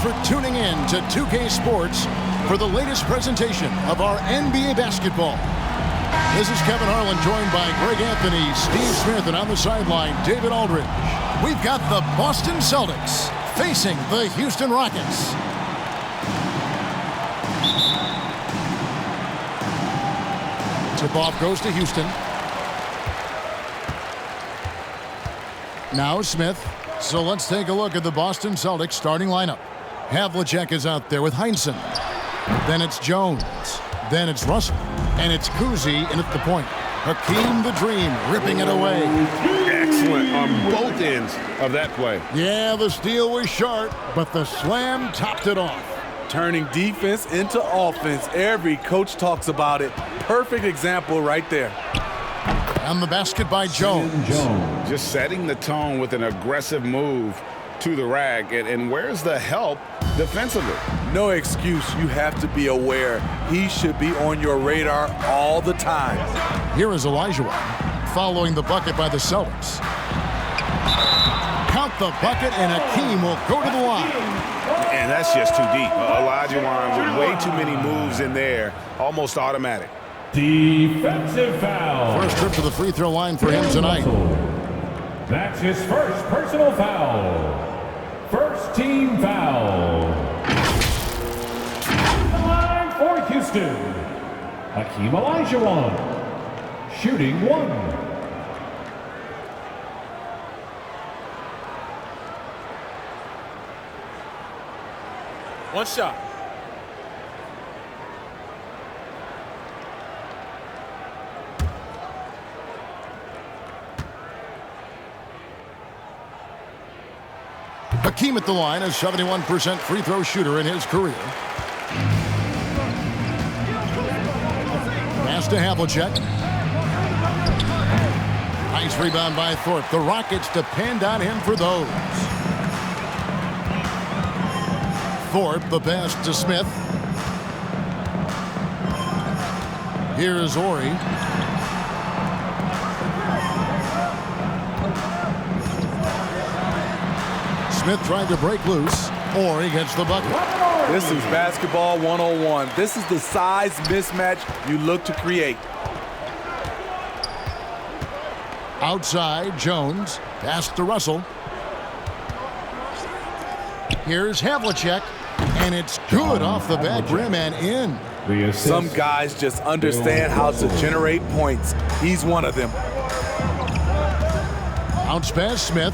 for tuning in to 2K Sports for the latest presentation of our NBA basketball. This is Kevin Harlan, joined by Greg Anthony, Steve Smith, and on the sideline, David Aldridge. We've got the Boston Celtics facing the Houston Rockets. Tip-off goes to Houston. Now Smith. So let's take a look at the Boston Celtics starting lineup. Havlicek is out there with Heinsohn. Then it's Jones. Then it's Russell. And it's Kuzi in at the point. Hakeem the Dream ripping it away. Excellent on both ends of that play. Yeah, the steal was sharp, but the slam topped it off. Turning defense into offense. Every coach talks about it. Perfect example right there. And the basket by Jones. Just setting the tone with an aggressive move to the rack. And where's the help defensively? No excuse. You have to be aware. He should be on your radar all the time. Here is Olajuwon following the bucket by the Celtics. Count the bucket, and Hakeem will go to the line. And that's just too deep. Olajuwon with way too many moves in there. Almost automatic. Defensive foul. First trip to the free throw line for him tonight. That's his first personal foul. First team foul. The line for Houston. Hakeem Olajuwon. Shooting one. One shot. Hakeem at the line, a 71% free throw shooter in his career. Pass to Havlicek. Nice rebound by Thorpe. The Rockets depend on him for those. Thorpe, the pass to Smith. Here is Ori. Smith tried to break loose. Ori gets the bucket. This is basketball 101. This is the size mismatch you look to create. Outside, Jones. Pass to Russell. Here's Havlicek. And it's good off the back rim and in. Some guys just understand how to generate points. He's one of them. Bounce pass, Smith.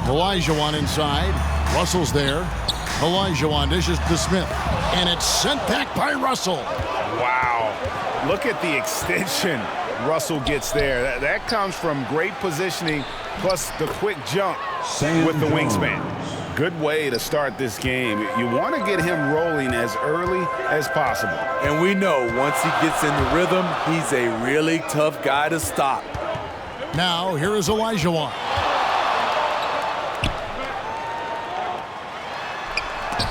Olajuwon inside. Russell's there. Olajuwon dishes to Smith. And it's sent back by Russell. Wow. Look at the extension Russell gets there. That comes from great positioning plus the quick jump with the wingspan. Good way to start this game. You want to get him rolling as early as possible. And we know once he gets in the rhythm, he's a really tough guy to stop. Now, here is Olajuwon.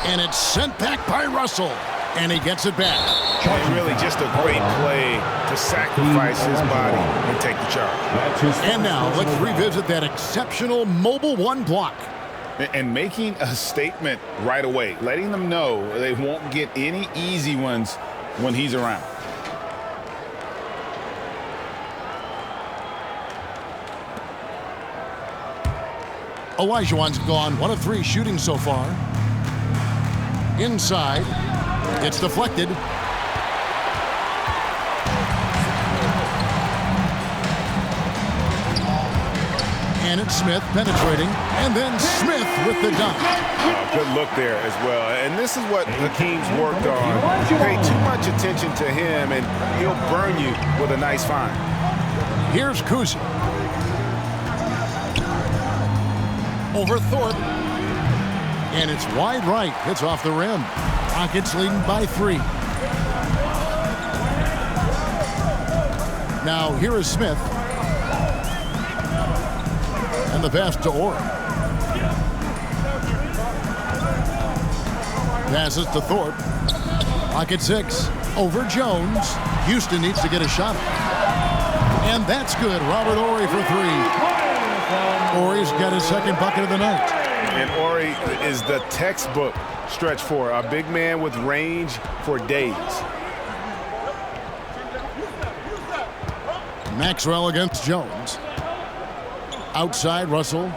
And it's sent back by Russell. And he gets it back. And really just a great play to sacrifice his body and take the charge. And now let's revisit that exceptional mobile one block. And making a statement right away, letting them know they won't get any easy ones when he's around. Olajuwon's gone 1 of 3 shooting so far. Inside. It's deflected. And it's Smith penetrating. And then Smith with the dunk. Good look there as well. And this is what Hakeem's worked on. Pay too much attention to him, and he'll burn you with a nice find. Here's Kuzi. Over Thorpe. And it's wide right. It's off the rim. Rockets leading by 3. Now here is Smith. And the pass to Ori. Passes to Thorpe. Rocket 6. Over Jones. Houston needs to get a shot. And that's good. Robert Ori for 3. Horry's got his second bucket of the night. And Horry is the textbook stretch four, a big man with range for days. Maxwell against Jones. Outside, Russell.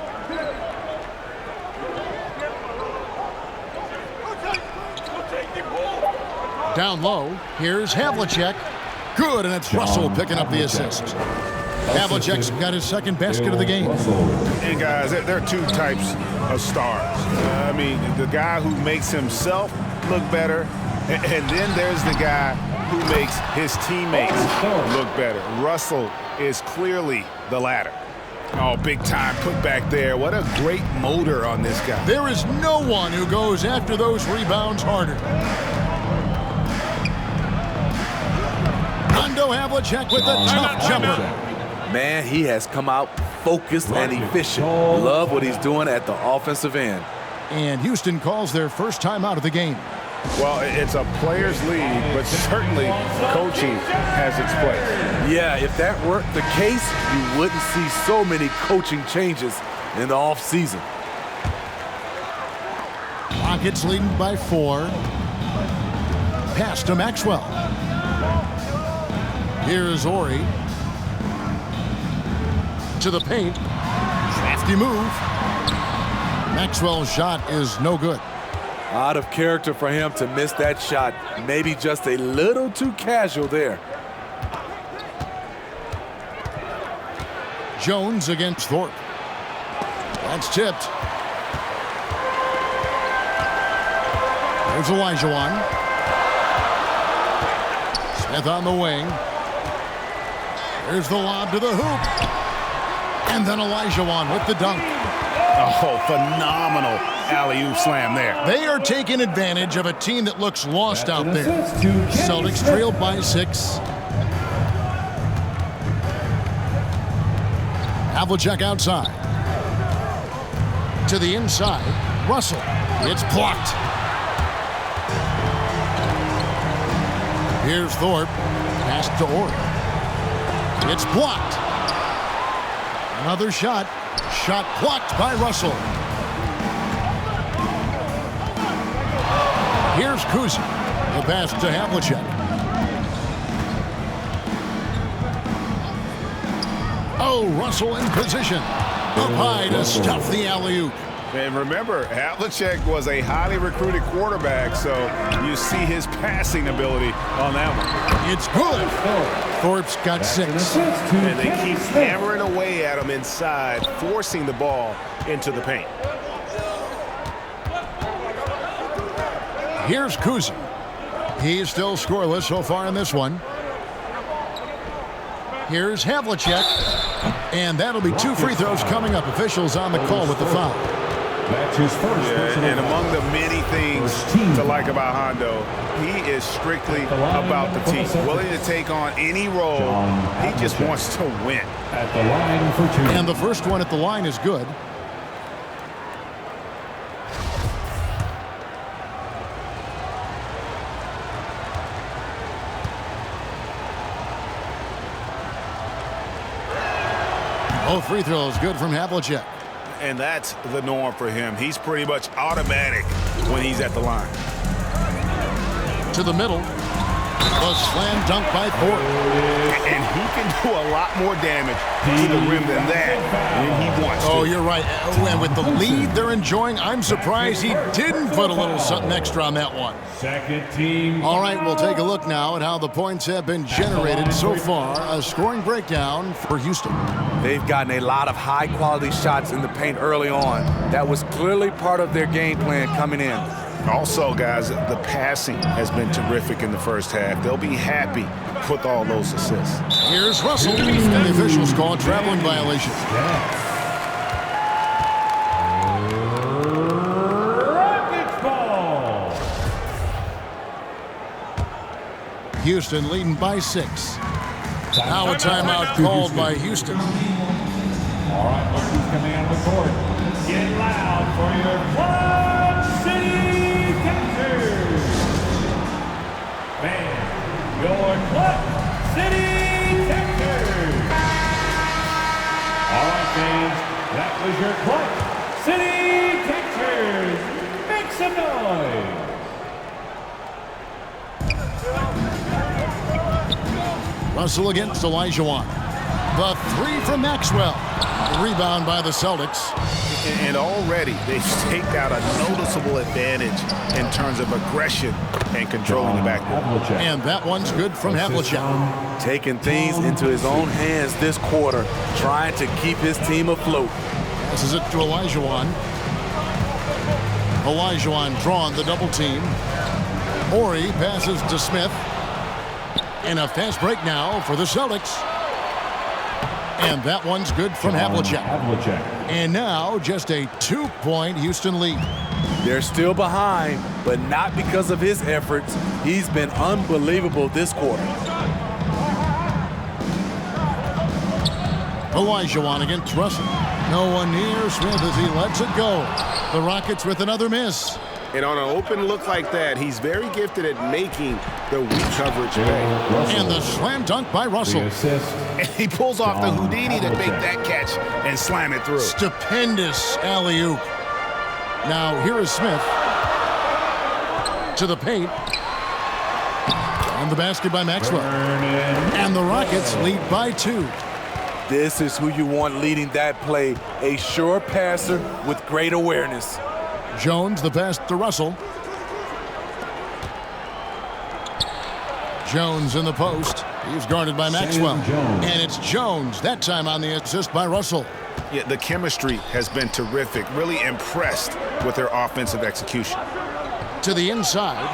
Down low, here's Havlicek. Good, and it's Russell picking up the assist. Havlicek's got his second basket of the game. And guys, there are two types of stars. I mean, the guy who makes himself look better, and then there's the guy who makes his teammates look better. Russell is clearly the latter. Oh, big time put back there. What a great motor on this guy. There is no one who goes after those rebounds harder. Rondo Havlicek with a tough jumper. Man, he has come out focused and efficient. Love what he's doing at the offensive end. And Houston calls their first time out of the game. Well, it's a player's league, but certainly coaching has its place. Yeah, if that weren't the case, you wouldn't see so many coaching changes in the offseason. Rockets leading by 4. Pass to Maxwell. Here's Horry. To the paint. Crafty move. Maxwell's shot is no good. Out of character for him to miss that shot. Maybe just a little too casual there. Jones against Thorpe. That's tipped. There's Olajuwon. Smith on the wing. There's the lob to the hoop. And then Olajuwon with the dunk. Oh, phenomenal alley-oop slam there. They are taking advantage of a team that looks lost out there. Celtics trailed by 6. Havlicek outside. To the inside. Russell. It's blocked. Here's Thorpe. Pass to Horry. It's blocked. Another shot. Shot blocked by Russell. Here's Kuzi. The pass to Havlicek. Oh, Russell in position. Up high to stuff the alley-oop. And remember, Havlicek was a highly recruited quarterback, so you see his passing ability on that one. It's good. Thorpe's got 6. And they keep hammering away at him inside, forcing the ball into the paint. Here's Kuzi. He's still scoreless so far in this one. Here's Havlicek. And that'll be 2 free throws coming up. Officials on the call with the foul. That's his first. And among the many things to like about Hondo, he is strictly about the team. Willing to take on any role. He just wants to win. At the line for 2. And the first one at the line is good. Both free throws good from Havlicek. And that's the norm for him. He's pretty much automatic when he's at the line. To the middle. A slam dunk by Thorpe. And he can do a lot more damage to the rim than that when he wants to. Oh, you're right. And with the lead they're enjoying, I'm surprised he didn't put a little something extra on that one. Second team. All right, we'll take a look now at how the points have been generated so far. A scoring breakdown for Houston. They've gotten a lot of high-quality shots in the paint early on. That was clearly part of their game plan coming in. Also, guys, the passing has been terrific in the first half. They'll be happy with all those assists. Here's Russell. And the officials call a traveling violation. Rockets ball. Houston leading by 6. Now a timeout called by Houston. All right, look who's coming out of the court. Get loud for your Club City Captors. Man, your Club City Captors. All right, fans, City Catchers, make some noise. Russell against Olajuwon. The three from Maxwell. Rebound by the Celtics. And already they've staked out a noticeable advantage in terms of aggression and controlling the backcourt. And that one's good from Havlicek. Taking things into his own hands this quarter, trying to keep his team afloat. Passes it to Olajuwon. Olajuwon drawn the double team. Horry passes to Smith. And a fast break now for the Celtics. And that one's good from Havlicek. And now just a 2-point Houston lead. They're still behind, but not because of his efforts. He's been unbelievable this quarter. Olajuwon against Russell. No one near Smith as he lets it go. The Rockets with another miss. And on an open look like that, he's very gifted at making the weak coverage pay. And the slam dunk by Russell. And he pulls off the Houdini to make that catch and slam it through. Stupendous alley-oop. Now here is Smith. To the paint. And the basket by Maxwell. And the Rockets lead by 2. This is who you want leading that play. A sure passer with great awareness. Jones, the pass to Russell. Jones in the post. He's guarded by Maxwell. And it's Jones, that time on the assist by Russell. Yeah, the chemistry has been terrific. Really impressed with their offensive execution. To the inside.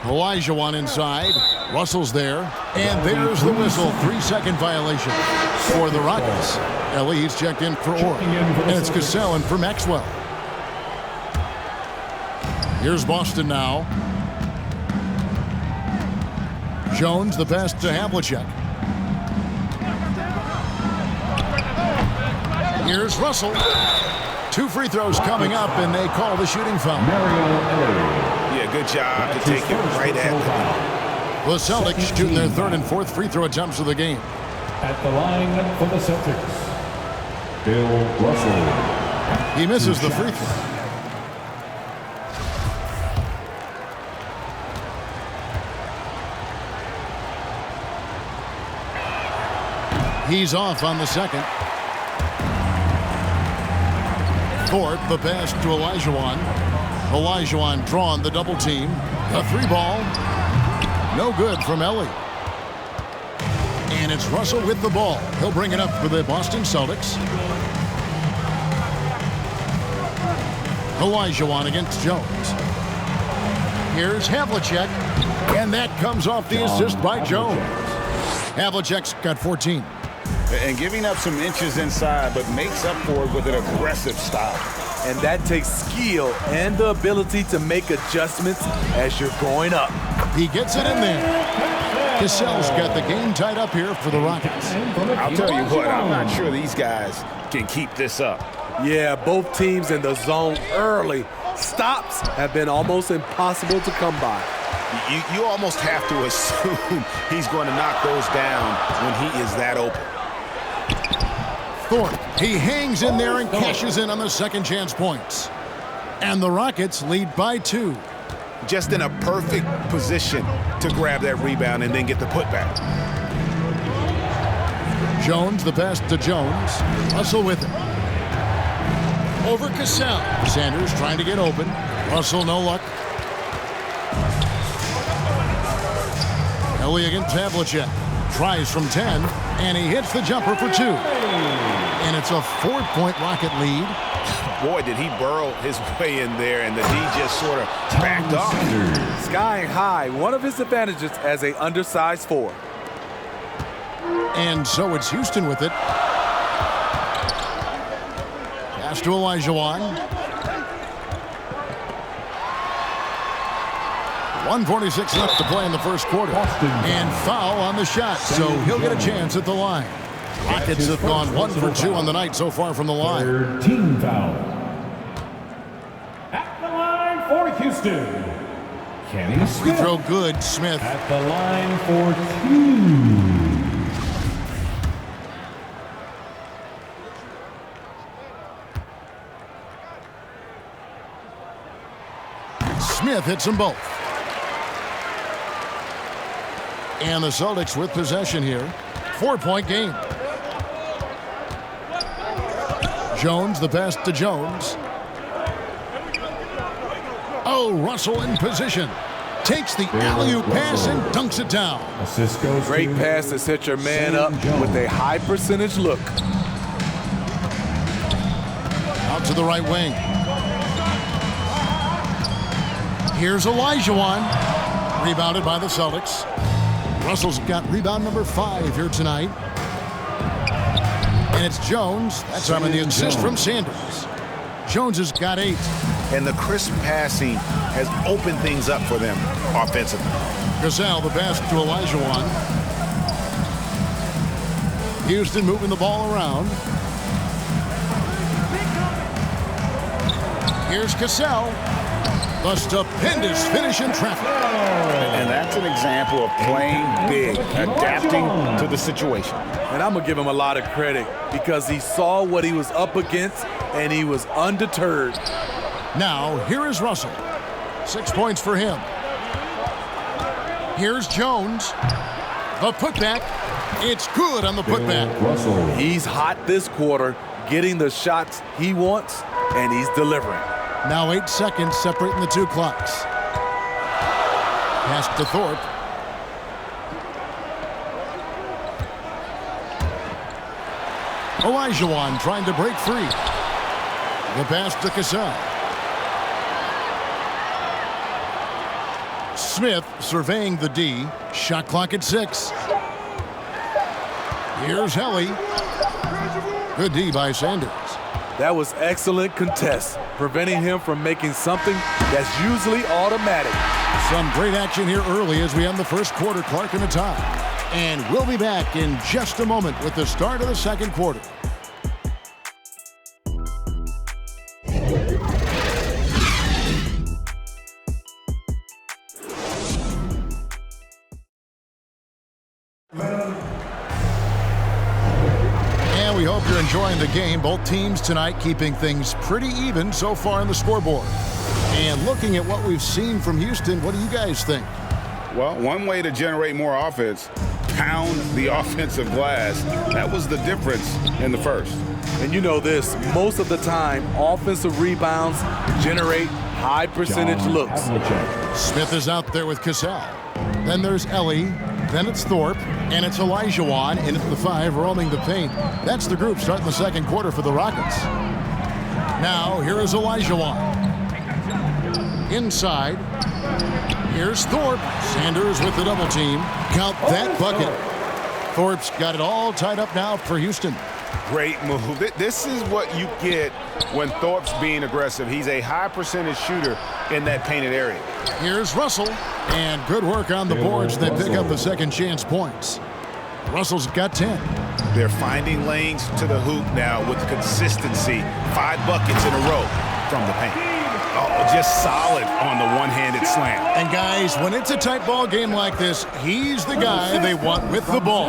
Olajuwon inside. Russell's there. And there's the whistle. 3-second violation for the Rockets. Ellie, he's checked in for Orr. And it's Cassell in for Maxwell. Here's Boston now. Jones, the pass to Havlicek. Here's Russell. 2 free throws coming up, and they call the shooting foul. Yeah, good job to take it right at the Celtics shooting their 3rd and 4th free throw attempts of the game. At the line for the Celtics, Bill Russell. He misses the free throw. He's off on the second. Ford, the pass to Olajuwon. Olajuwon drawn the double team. A 3-ball. No good from Ellie. And it's Russell with the ball. He'll bring it up for the Boston Celtics. Olajuwon against Jones. Here's Havlicek. And that comes off the assist by Jones. Havlicek's got 14. And giving up some inches inside, but makes up for it with an aggressive style. And that takes skill and the ability to make adjustments as you're going up. He gets it in there. Cassell's got the game tied up here for the Rockets. I'll tell you what, I'm not sure these guys can keep this up. Yeah, both teams in the zone early. Stops have been almost impossible to come by. You almost have to assume he's going to knock those down when he is that open. Thorpe, he hangs in there and cashes in on the second chance points. And the Rockets lead by 2. Just in a perfect position to grab that rebound and then get the putback. Jones, the pass to Jones. Russell with it. Over Cassell. Sanders trying to get open. Russell, no luck. Ellie against Havlicek. Tries from 10, and he hits the jumper for 2. And it's a 4-point Rocket lead. Boy, did he burrow his way in there, and the D just sort of backed off. Skying high, one of his advantages as an undersized 4. And so it's Houston with it. Pass to Olajuwon. 1:46 left to play in the first quarter. And foul on the shot, so he'll get a chance at the line. Rockets have gone 1 for 2 on the night so far from the line. 3rd team foul. At the line for Houston, Kenny Free Smith. throw good, Smith. At the line for 2. Smith hits them both. And the Celtics with possession here. 4-point game. Jones, the pass to Jones. Oh, Russell in position. Takes the alley-oop pass and dunks it down. Great pass to set your man up with a high percentage look. Out to the right wing. Here's Olajuwon. Rebounded by the Celtics. Russell's got rebound number 5 here tonight. And it's Jones. That's on the assist from Sanders. Jones has got 8. And the crisp passing has opened things up for them offensively. Gazelle, the pass to Olajuwon. Houston moving the ball around. Here's Cassell. The stupendous finish in traffic. And that's an example of playing big, adapting to the situation. And I'm going to give him a lot of credit because he saw what he was up against and he was undeterred. Now, here is Russell. 6 points for him. Here's Jones. The putback. It's good on the putback. He's hot this quarter, getting the shots he wants, and he's delivering. Now 8 seconds separating the two clocks. Pass to Thorpe. Olajuwon trying to break free. The pass to Cassell. Smith surveying the D. Shot clock at 6. Here's Helly. Good D by Sanders. That was excellent contest, preventing him from making something that's usually automatic. Some great action here early as we end the first quarter. Clark in the tie. And we'll be back in just a moment with the start of the second quarter. And we hope you're enjoying the game. Both teams tonight keeping things pretty even so far on the scoreboard. And looking at what we've seen from Houston, what do you guys think? Well, one way to generate more offense, pound the offensive glass. That was the difference in the first. And you know this, most of the time, offensive rebounds generate high percentage looks. Smith is out there with Cassell. Then there's Ellie. Then it's Thorpe. And it's Olajuwon in at the 5, roaming the paint. That's the group starting the second quarter for the Rockets. Now, here is Olajuwon. Inside. Here's Thorpe. Sanders with the double team. Count that bucket. Thorpe's got it all tied up now for Houston. Great move. This is what you get when Thorpe's being aggressive. He's a high percentage shooter in that painted area. Here's Russell. And good work on the boards. They pick up the second chance points. Russell's got 10. They're finding lanes to the hoop now with consistency. 5 buckets in a row from the paint. Oh, just solid on the one-handed slam. And guys, when it's a tight ball game like this, he's the guy they want with the ball.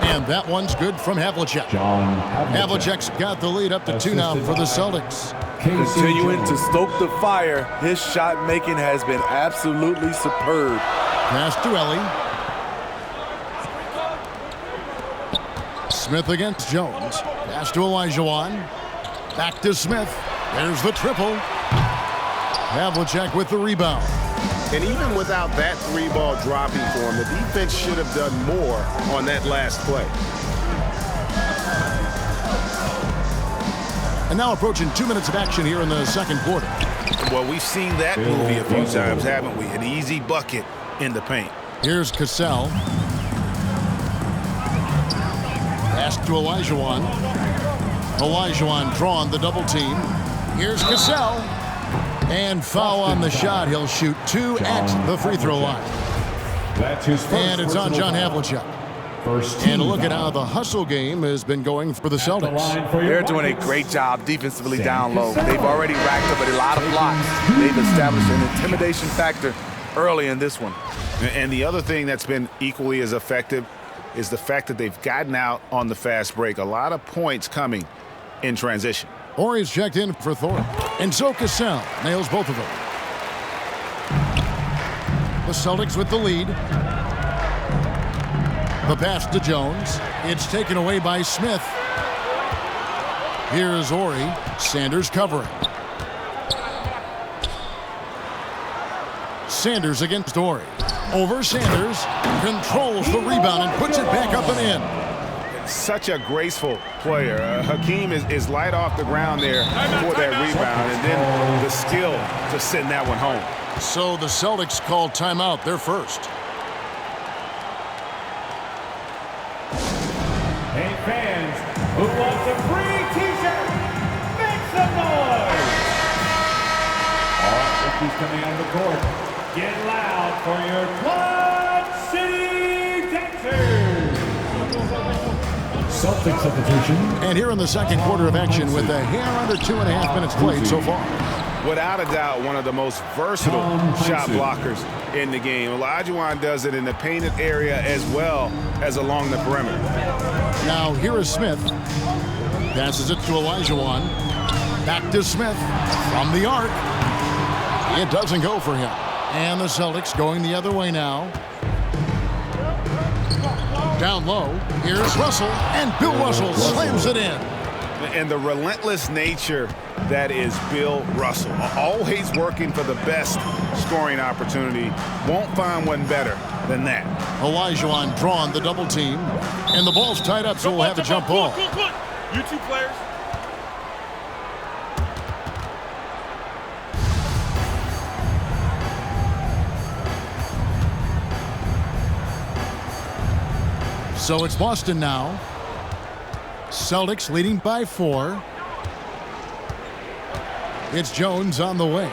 And that one's good from Havlicek. Havlicek's got the lead up to 2 now for the Celtics. Continuing to stoke the fire, his shot making has been absolutely superb. Pass to Ellie. Smith against Jones. Pass to Olajuwon. Back to Smith. There's the triple. Havlicek with the rebound. And even without that 3-ball dropping for him, the defense should have done more on that last play. And now approaching 2 minutes of action here in the second quarter. Well, we've seen that movie a few times, haven't we? An easy bucket in the paint. Here's Cassell. Pass to Olajuwon. Olajuwon drawn the double team. Here's Cassell. And foul on the shot. He'll shoot 2 at the free throw line. And it's on John Havlicek. And look at how the hustle game has been going for the Celtics. They're doing a great job defensively down low. They've already racked up a lot of blocks. They've established an intimidation factor early in this one. And the other thing that's been equally as effective is the fact that they've gotten out on the fast break. A lot of points coming in transition. Ori's checked in for Thorpe. And so Cassell nails both of them. The Celtics with the lead. The pass to Jones. It's taken away by Smith. Here's Ori. Sanders covering. Sanders against Ori. Over Sanders. Controls the rebound and puts it back up and in. Such a graceful player. Hakeem is light off the ground there for that rebound, and then the skill to send that one home. So the Celtics call timeout, their first. Hey fans, who wants a free t-shirt? Make some noise! All right, rookies coming out of the court. Get loud for your Quad City Dancers! Celtics substitution. And here in the second quarter of action with a hair under 2.5 minutes played so far. Without a doubt, one of the most versatile shot blockers in the game. Olajuwon does it in the painted area as well as along the perimeter. Now here is Smith. Passes it to Olajuwon. Back to Smith from the arc. It doesn't go for him. And the Celtics going the other way now. Down low, here's Russell, and Bill Russell slams it in. And the relentless nature that is Bill Russell. Always working for the best scoring opportunity. Won't find one better than that. Olajuwon drawn the double team. And the ball's tied up, so we'll have a jump ball. You two players. So it's Boston now. Celtics leading by 4. It's Jones on the way.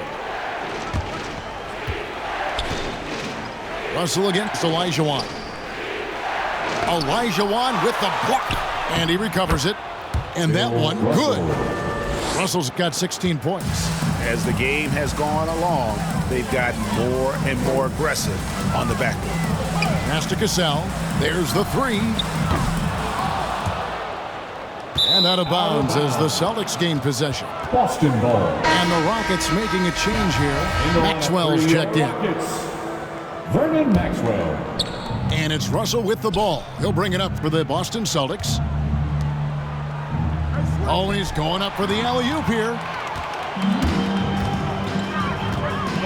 Russell against Olajuwon. Olajuwon with the block. And he recovers it. And that one, good. Russell's got 16 points. As the game has gone along, they've gotten more and more aggressive on the backcourt. Pass to Cassell. There's the 3. And out of bounds as the Celtics gain possession. Boston ball. And the Rockets making a change here. Maxwell's checked in. Vernon Maxwell. And it's Russell with the ball. He'll bring it up for the Boston Celtics. Oh, he's going up for the alley-oop here.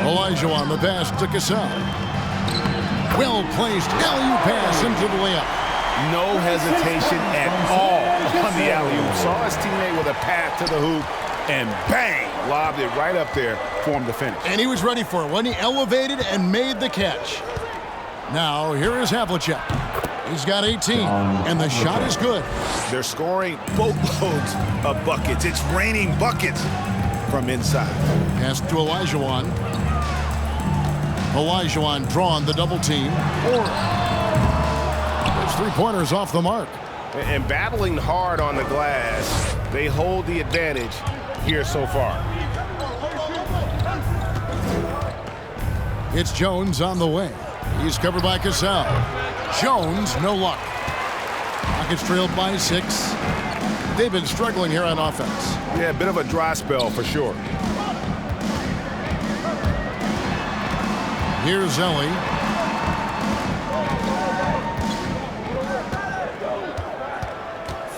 Olajuwon, the pass to Cassell. Well-placed alley-oop pass into the layup. No hesitation at all on the alley-oop. Saw his teammate with a path to the hoop, and bang, lobbed it right up there for him to finish. And he was ready for it when he elevated and made the catch. Now, here is Havlicek. He's got 18, and the shot is good. They're scoring boatloads of buckets. It's raining buckets from inside. Pass to Olajuwon. Olajuwon drawn the double team. There's 3-pointers off the mark. And battling hard on the glass, they hold the advantage here so far. It's Jones on the way. He's covered by Cassell. Jones, no luck. Rockets trailed by 6. They've been struggling here on offense. Yeah, a bit of a dry spell for sure. Here's Ellie.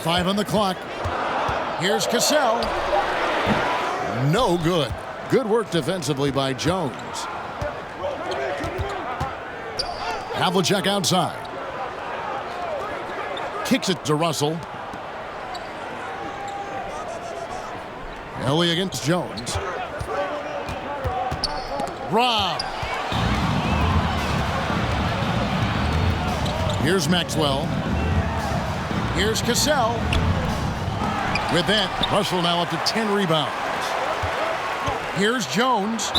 Five on the clock. Here's Cassell. No good. Good work defensively by Jones. Havlicek outside. Kicks it to Russell. Ellie against Jones. Rob. Here's Maxwell. Here's Cassell. With that, Russell now up to 10 rebounds. Here's Jones.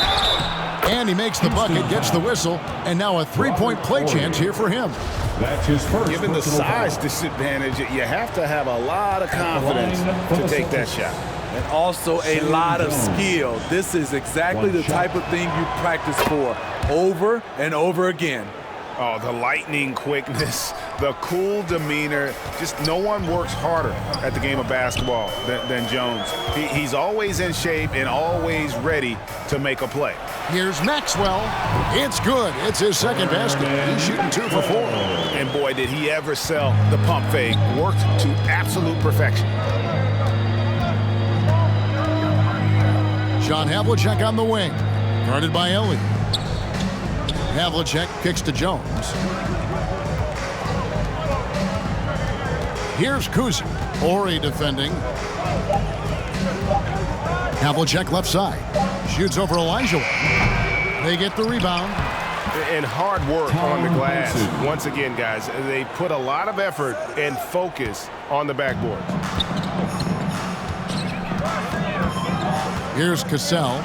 And he makes the bucket, gets the whistle, and now a 3-point play chance here for him. That's his first. Given the size disadvantage, you have to have a lot of confidence to take that shot. And also a lot of skill. This is exactly the type of thing you practice for over and over again. Oh, the lightning quickness, the cool demeanor. Just no one works harder at the game of basketball than Jones. He's always in shape and always ready to make a play. Here's Maxwell. It's good. It's his second basket. He's shooting 2 for 4. And boy, did he ever sell the pump fake. Worked to absolute perfection. John Havlicek on the wing, guarded by Elliott. Havlicek kicks to Jones. Here's Kuzi. Ori defending. Havlicek left side. Shoots over Olajuwon. They get the rebound. And hard work on the glass. Once again, guys, they put a lot of effort and focus on the backboard. Here's Cassell.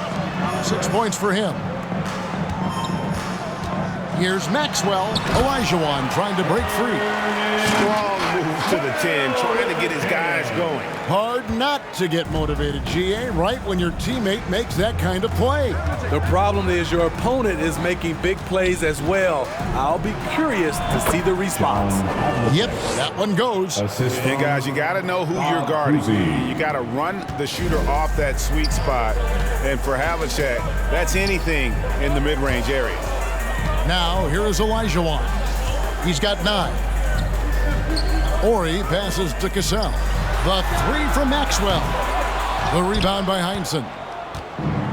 6 points for him. Here's Maxwell. Olajuwon trying to break free. Strong move to the 10, trying to get his guys going. Hard not to get motivated, GA, right when your teammate makes that kind of play. The problem is your opponent is making big plays as well. I'll be curious to see the response. Yep, that one goes. And guys, you got to know who you're guarding. You got to run the shooter off that sweet spot. And for Havlicek, that's anything in the mid-range area. Now, here is Olajuwon. He's got 9. Ori passes to Cassell. The 3 from Maxwell. The rebound by Heinsohn.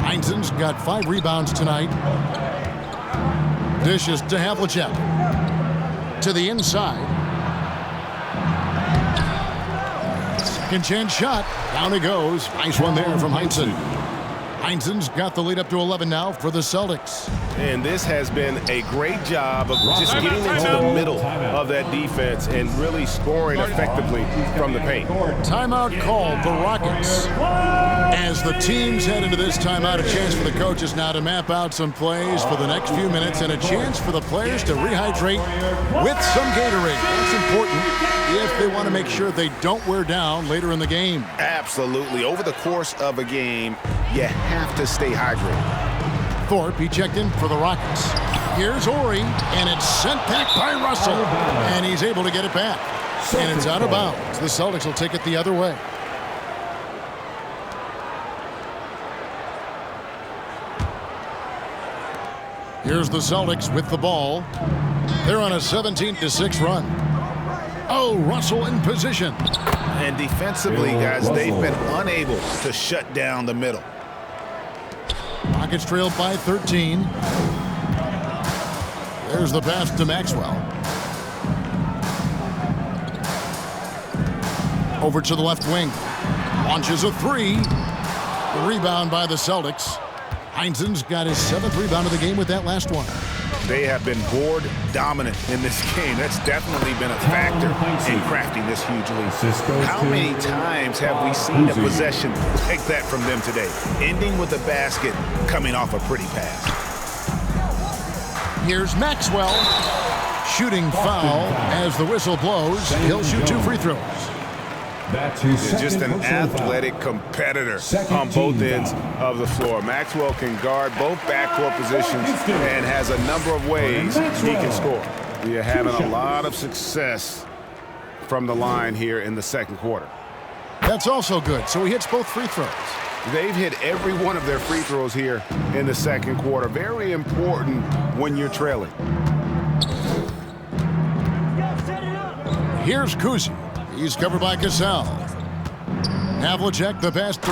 Heinsohn's got 5 rebounds tonight. Dishes to Havlicek. To the inside. Second chance shot. Down it goes. Nice one there from Heinsohn. Heinsohn's got the lead up to 11 now for the Celtics. And this has been a great job of just getting into the middle of that defense and really scoring effectively from the paint. Timeout called, the Rockets. As the teams head into this timeout, a chance for the coaches now to map out some plays for the next few minutes and a chance for the players to rehydrate with some Gatorade. That's important if they want to make sure they don't wear down later in the game. Absolutely. Over the course of a game, you have to stay hydrated. Thorpe, he checked in for the Rockets. Here's Ori, and it's sent back by Russell. And he's able to get it back. And it's out of bounds. The Celtics will take it the other way. Here's the Celtics with the ball. They're on a 17-6 run. Oh, Russell in position. And defensively, guys, they've been unable to shut down the middle. Rockets trailed by 13. There's the pass to Maxwell. Over to the left wing. Launches a 3. The rebound by the Celtics. Heinsohn's got his 7th rebound of the game with that last one. They have been board dominant in this game. That's definitely been a factor in crafting this huge lead. How many times have we seen a possession like that from them today? Ending with a basket, coming off a pretty pass. Here's Maxwell. Shooting foul as the whistle blows. He'll shoot 2 free throws. Just an athletic competitor on both ends of the floor. Maxwell can guard both backcourt positions and has a number of ways he can score. You're having a lot of success from the line here in the second quarter. That's also good. So he hits both free throws. They've hit every one of their free throws here in the second quarter. Very important when you're trailing. Here's Kuzi. He's covered by Cassell. Havlicek, the pass to...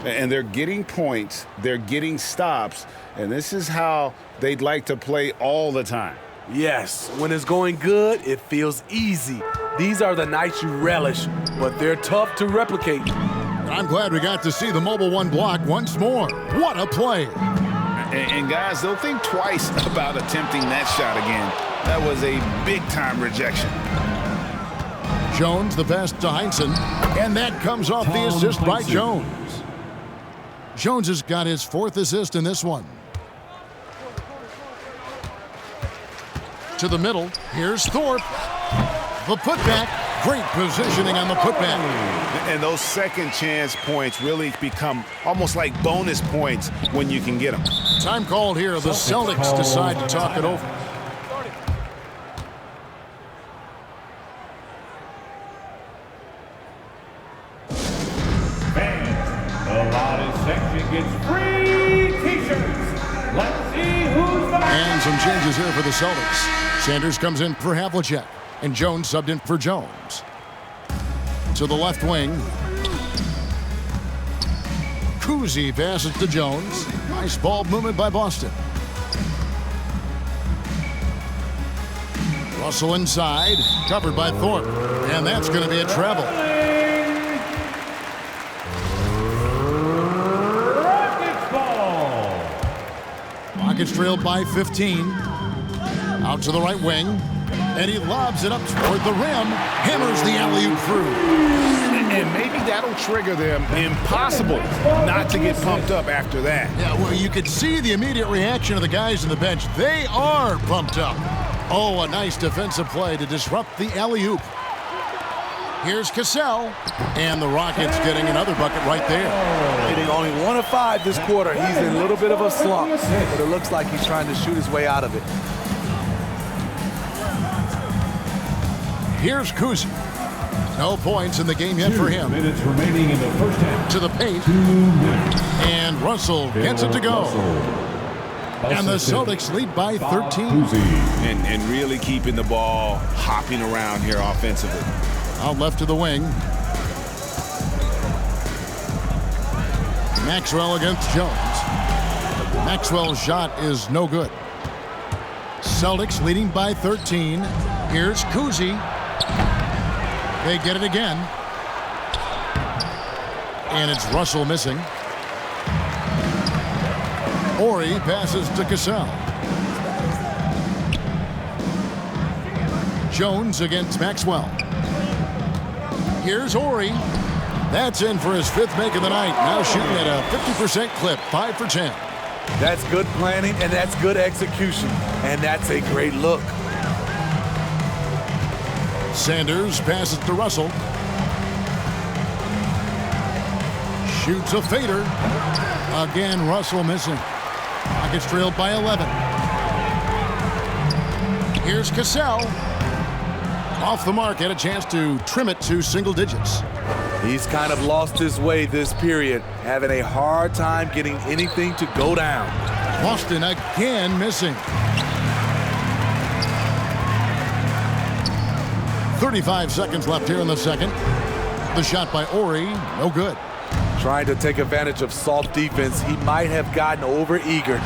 And they're getting points. They're getting stops. And this is how they'd like to play all the time. Yes, when it's going good, it feels easy. These are the nights you relish, but they're tough to replicate. I'm glad we got to see the mobile 1 block once more. What a play. And guys, they'll think twice about attempting that shot again. That was a big-time rejection. Jones, the pass to Heinsohn, and that comes off the assist by Jones. Jones has got his 4th assist in this one. To the middle, here's Thorpe. The putback, Great positioning on the putback. And those second chance points really become almost like bonus points when you can get them. Time called here. The Celtics decide to talk it over. The Loudest section gets free t-shirts. Let's see who's the... And some changes here for the Celtics. Sanders comes in for Havlicek, and Jones subbed in for Jones. To the left wing. Kuzi passes to Jones. Nice ball movement by Boston. Russell inside, covered by Thorpe. And that's going to be a travel. Rockets trailed by 15. Out to the right wing. And he lobs it up toward the rim. Hammers the alley-oop through. And maybe that'll trigger them. Impossible not to get pumped up after that. Yeah, well, you could see the immediate reaction of the guys on the bench. They are pumped up. Oh, a nice defensive play to disrupt the alley-oop. Here's Cassell. And the Rockets getting another bucket right there. Hitting only 1 of 5 this quarter. He's in a little bit of a slump, but it looks like he's trying to shoot his way out of it. Here's Kuzi. No points in the game yet for him. 2 minutes remaining in the first half. To the paint. 2 minutes. And Russell gets it to go. And the Celtics lead by 13. And really keeping the ball hopping around here offensively. Out left to the wing. Maxwell against Jones. Maxwell's shot is no good. Celtics leading by 13. Here's Kuzi. They get it again. And it's Russell missing. Ori passes to Cassell. Jones against Maxwell. Here's Ori. That's in for his 5th make of the night. Now shooting at a 50% clip, 5 for 10. That's good planning, and that's good execution. And that's a great look. Sanders passes to Russell. Shoots a fader. Again, Russell missing. Rockets trailed by 11. Here's Cassell. Off the mark, had a chance to trim it to single digits. He's kind of lost his way this period, having a hard time getting anything to go down. Boston again missing. 35 seconds left here in the second. The shot by Ori, no good. Trying to take advantage of soft defense, he might have gotten over-eager.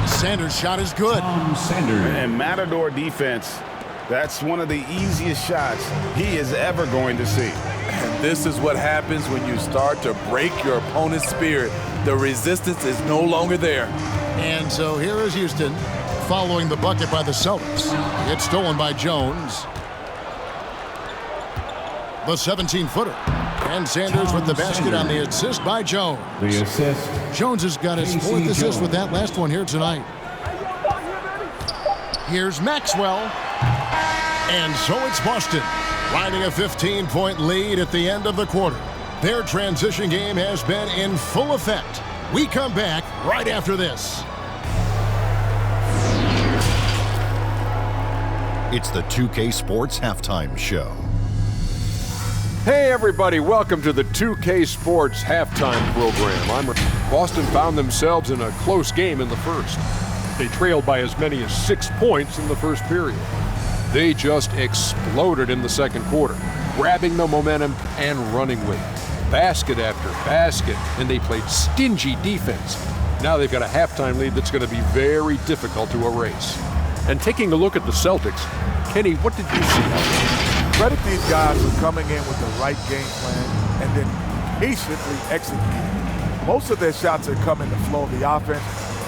Sanders' shot is good. And Matador defense, that's one of the easiest shots he is ever going to see. And this is what happens when you start to break your opponent's spirit. The resistance is no longer there. And so here is Houston following the bucket by the Celtics. It's stolen by Jones. The 17-footer. And Sanders with the basket on the assist by Jones. The assist. Jones has got his 4th assist with that last one here tonight. Here's Maxwell. And so it's Boston, riding a 15-point lead at the end of the quarter. Their transition game has been in full effect. We come back right after this. It's the 2K Sports Halftime Show. Hey everybody, welcome to the 2K Sports Halftime Program. Boston found themselves in a close game in the first. They trailed by as many as 6 points in the first period. They just exploded in the second quarter, grabbing the momentum and running with it. Basket after basket, and they played stingy defense. Now they've got a halftime lead that's going to be very difficult to erase. And taking a look at the Celtics, Kenny, what did you see out there? Credit these guys for coming in with the right game plan and then patiently executing. Most of their shots have come in the flow of the offense.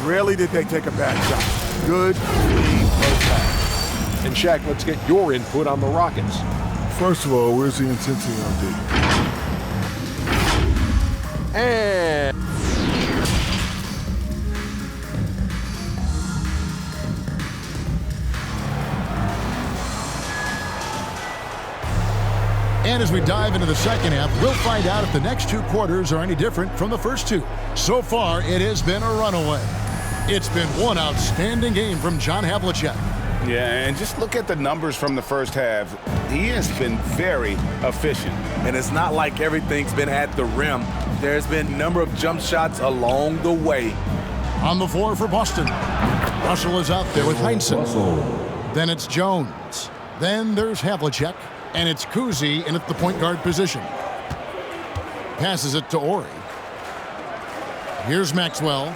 Rarely did they take a bad shot. Good, clean first half. And Shaq, let's get your input on the Rockets. First of all, where's the intensity on D? And And as we dive into the second half, we'll find out if the next 2 quarters are any different from the first 2. So far, it has been a runaway. It's been one outstanding game from John Havlicek. Yeah, and just look at the numbers from the first half. He has been very efficient. And it's not like everything's been at the rim. There's been a number of jump shots along the way. On the floor for Boston, Russell is out there with Heinsohn. Then it's Jones. Then there's Havlicek. And it's Kuzi in at the point guard position. Passes it to Ori. Here's Maxwell.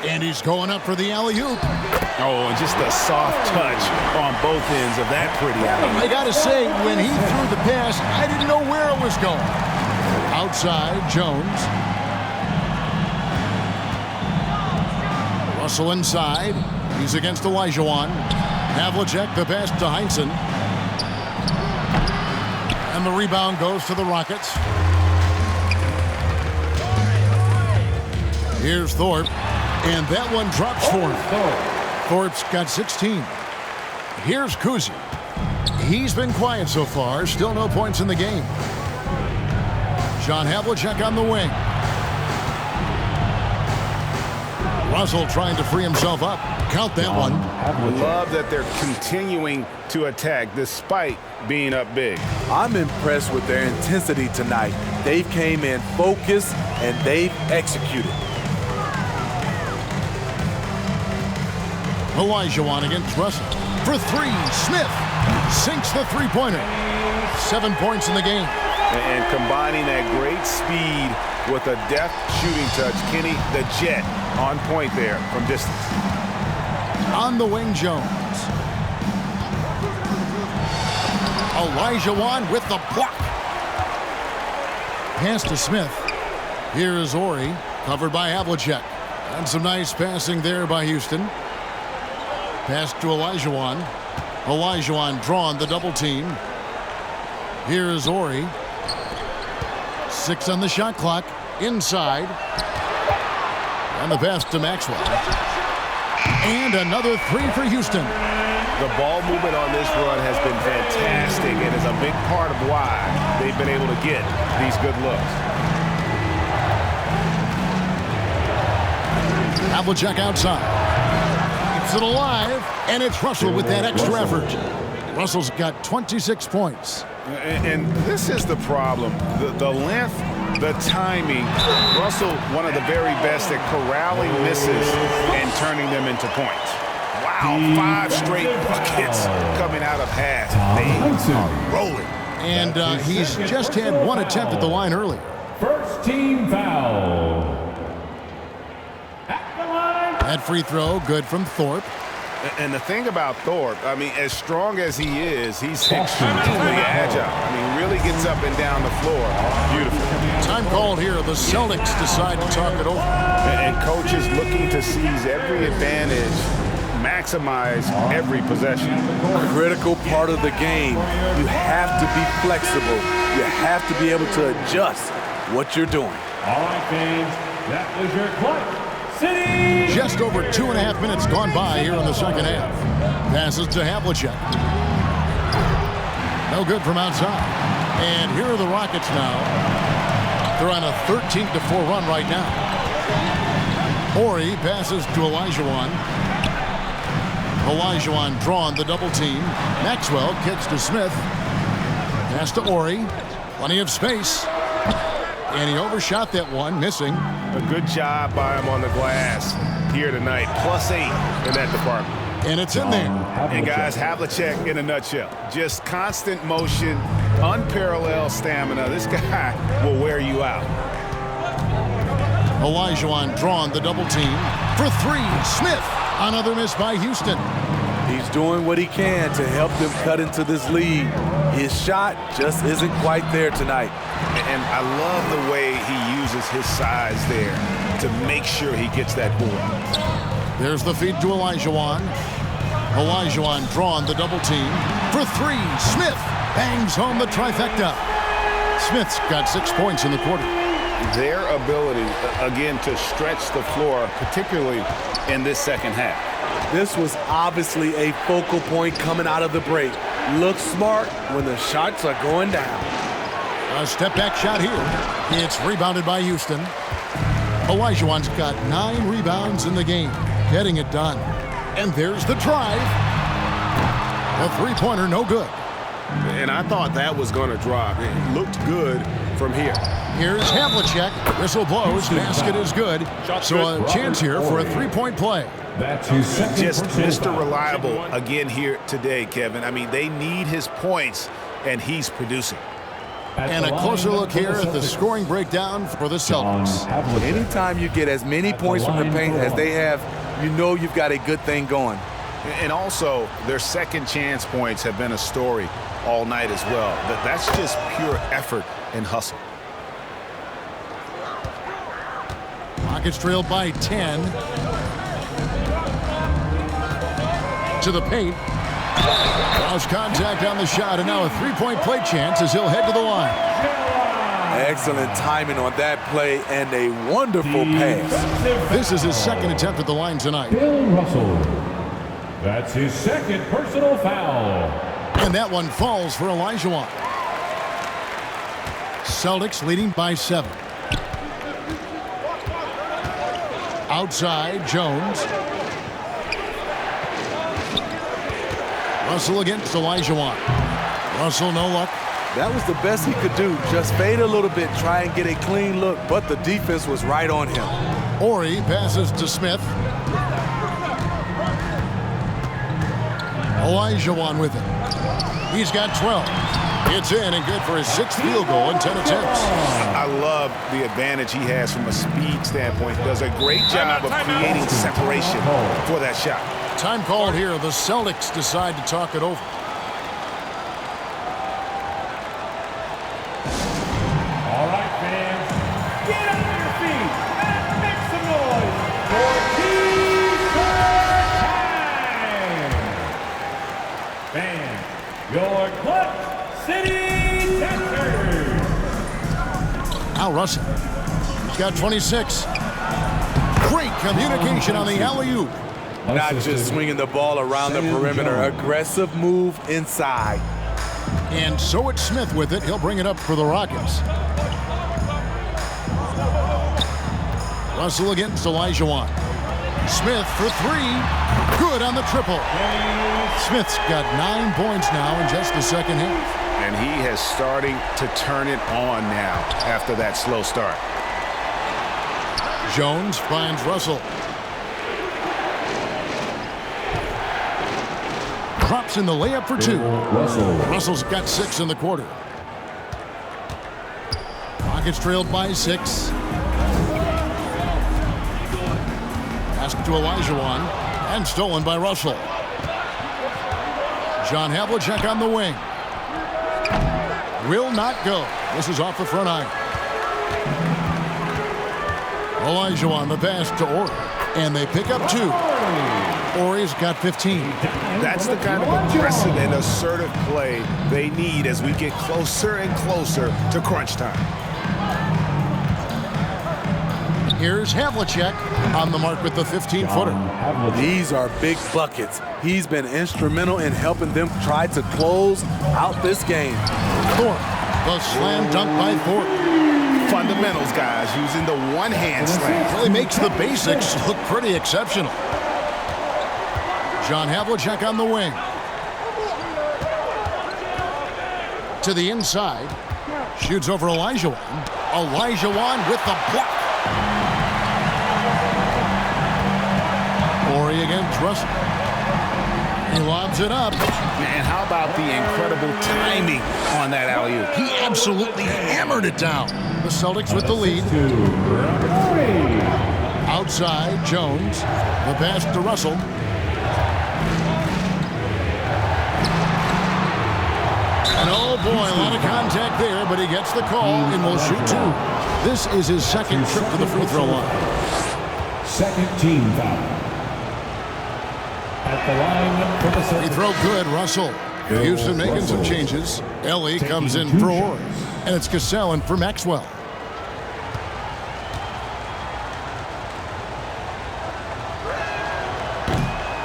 And he's going up for the alley-oop. Oh, and just a soft touch on both ends of that pretty alley-oop. I gotta say, when he threw the pass, I didn't know where it was going. Outside, Jones. Russell inside. He's against Olajuwon. Havlicek, the pass to Heinsohn. And the rebound goes to the Rockets. Here's Thorpe. And that one drops for him. Thorpe's got 16. Here's Kuzi. He's been quiet so far. Still no points in the game. John Havlicek on the wing. Russell trying to free himself up. Count that one. Love that they're continuing to attack despite being up big. I'm impressed with their intensity tonight. They've came in focused and they've executed. Olajuwon against Russell. For 3, Smith sinks the three-pointer. 7 points in the game. And combining that great speed with a deft shooting touch, Kenny, the Jet, on point there from distance. On the wing, Jones. Olajuwon with the block. Pass to Smith. Here is Ori, covered by Havlicek. And some nice passing there by Houston. Pass to Olajuwon. Olajuwon drawn the double team. Here is Ori. 6 on the shot clock. Inside. And the pass to Maxwell. And another 3 for Houston. The ball movement on this run has been fantastic and is a big part of why they've been able to get these good looks. Havlicek outside. Keeps it alive, and it's Russell with that extra effort. Russell's got 26 points. And this is the problem. The length, the timing. Russell, one of the very best at corralling misses and turning them into points. Wow, 5 straight buckets coming out of half. They are rolling. And he's just had 1 attempt at the line earlier. First team foul. At the line. That free throw, good from Thorpe. And the thing about Thorpe, I mean, as strong as he is, he's extremely agile. I mean, really gets up and down the floor. Beautiful. Time called here. The Celtics decide to talk it over. And coaches looking to seize every advantage, maximize every possession. Critical part of the game. You have to be flexible. You have to be able to adjust what you're doing. All right, fans, that was your clutch. City. Just over 2.5 minutes gone by here in the second half. Passes to Havlicek. No good from outside. And here are the Rockets now. They're on a 13-4 run right now. Ori passes to Olajuwon. Olajuwon drawn the double team. Maxwell kicks to Smith. Pass to Ori. Plenty of space. And he overshot that one, missing. A good job by him on the glass here tonight. +8 in that department. And it's in there. And guys, Havlicek in a nutshell. Just constant motion, unparalleled stamina. This guy will wear you out. Olajuwon drawn the double team. For 3, Smith. Another miss by Houston. He's doing what he can to help them cut into this lead. His shot just isn't quite there tonight. And I love the way he uses his size there to make sure he gets that board. There's the feed to Olajuwon. Olajuwon drawn the double team. For 3, Smith bangs home the trifecta. Smith's got 6 points in the quarter. Their ability, again, to stretch the floor, particularly in this second half. This was obviously a focal point coming out of the break. Look smart when the shots are going down. A step-back shot here. It's rebounded by Houston. Olajuwon's got 9 rebounds in the game, getting it done. And there's the drive. A three-pointer, no good. And I thought that was going to drop. It looked good from here. Here's Havlicek. Whistle blows. Basket is good. So a chance here for a three-point play. That's his second Just personal Mr. foul. Reliable again here today, Kevin. I mean, they need his points, and he's producing. And a closer look here at the scoring breakdown for the Celtics. Anytime you get as many points from the paint as they have, you know you've got a good thing going. And also, their second chance points have been a story all night as well. That's just pure effort and hustle. Rockets trailed by 10. To the paint. Lost contact on the shot, and now a three-point play chance as he'll head to the line. Excellent timing on that play and a wonderful pass. This is his second attempt at the line tonight. Bill Russell. That's his second personal foul. And that one falls for Olajuwon. Celtics leading by 7. Outside, Jones. Russell against Olajuwon. Russell, no luck. That was the best he could do. Just fade a little bit, try and get a clean look, but the defense was right on him. Ori passes to Smith. Olajuwon with it. He's got 12. It's in and good for his 6th field goal in 10 attempts. I love the advantage he has from a speed standpoint. Does a great job of creating separation for that shot. Time called here. The Celtics decide to talk it over. All right, fans, get on your feet and make some noise for T-shirt time! Fans, your Clutch City Dancers! Now Russell. He's got 26. Great communication on the alley-oop. Not just swinging the ball around the perimeter. Aggressive move inside. And so it's Smith with it. He'll bring it up for the Rockets. Russell against Olajuwon. Smith for 3. Good on the triple. Smith's got 9 points now in just the second half. And he has starting to turn it on now after that slow start. Jones finds Russell. Drops in the layup for 2. Russell's got 6 in the quarter. Rockets trailed by 6. Pass to Olajuwon and stolen by Russell. John Havlicek on the wing. Will not go. This is off the front iron. Olajuwon the pass to Ori. And they pick up 2. Ori's got 15. That's the kind of aggressive and assertive play they need as we get closer and closer to crunch time. Here's Havlicek on the mark with the 15-footer. These are big buckets. He's been instrumental in helping them try to close out this game. Thorpe, the slam dunk by Thorpe. Fundamentals, guys, using the one-hand slam. Really makes the basics look pretty exceptional. John Havlicek on the wing. To the inside. Shoots over Olajuwon. Olajuwon with the block. Ori against Russell. He lobs it up. Man, how about the incredible timing on that alley-oop? He absolutely hammered it down. The Celtics with the lead. Outside, Jones. The pass to Russell. And oh boy, a lot of contact there, but he gets the call and will shoot 2. This is his second trip to the free throw line. Second team foul. At the line for the Free throw good, Russell. Houston making some changes. Ellie comes in for Ori. And it's Cassell in for Maxwell.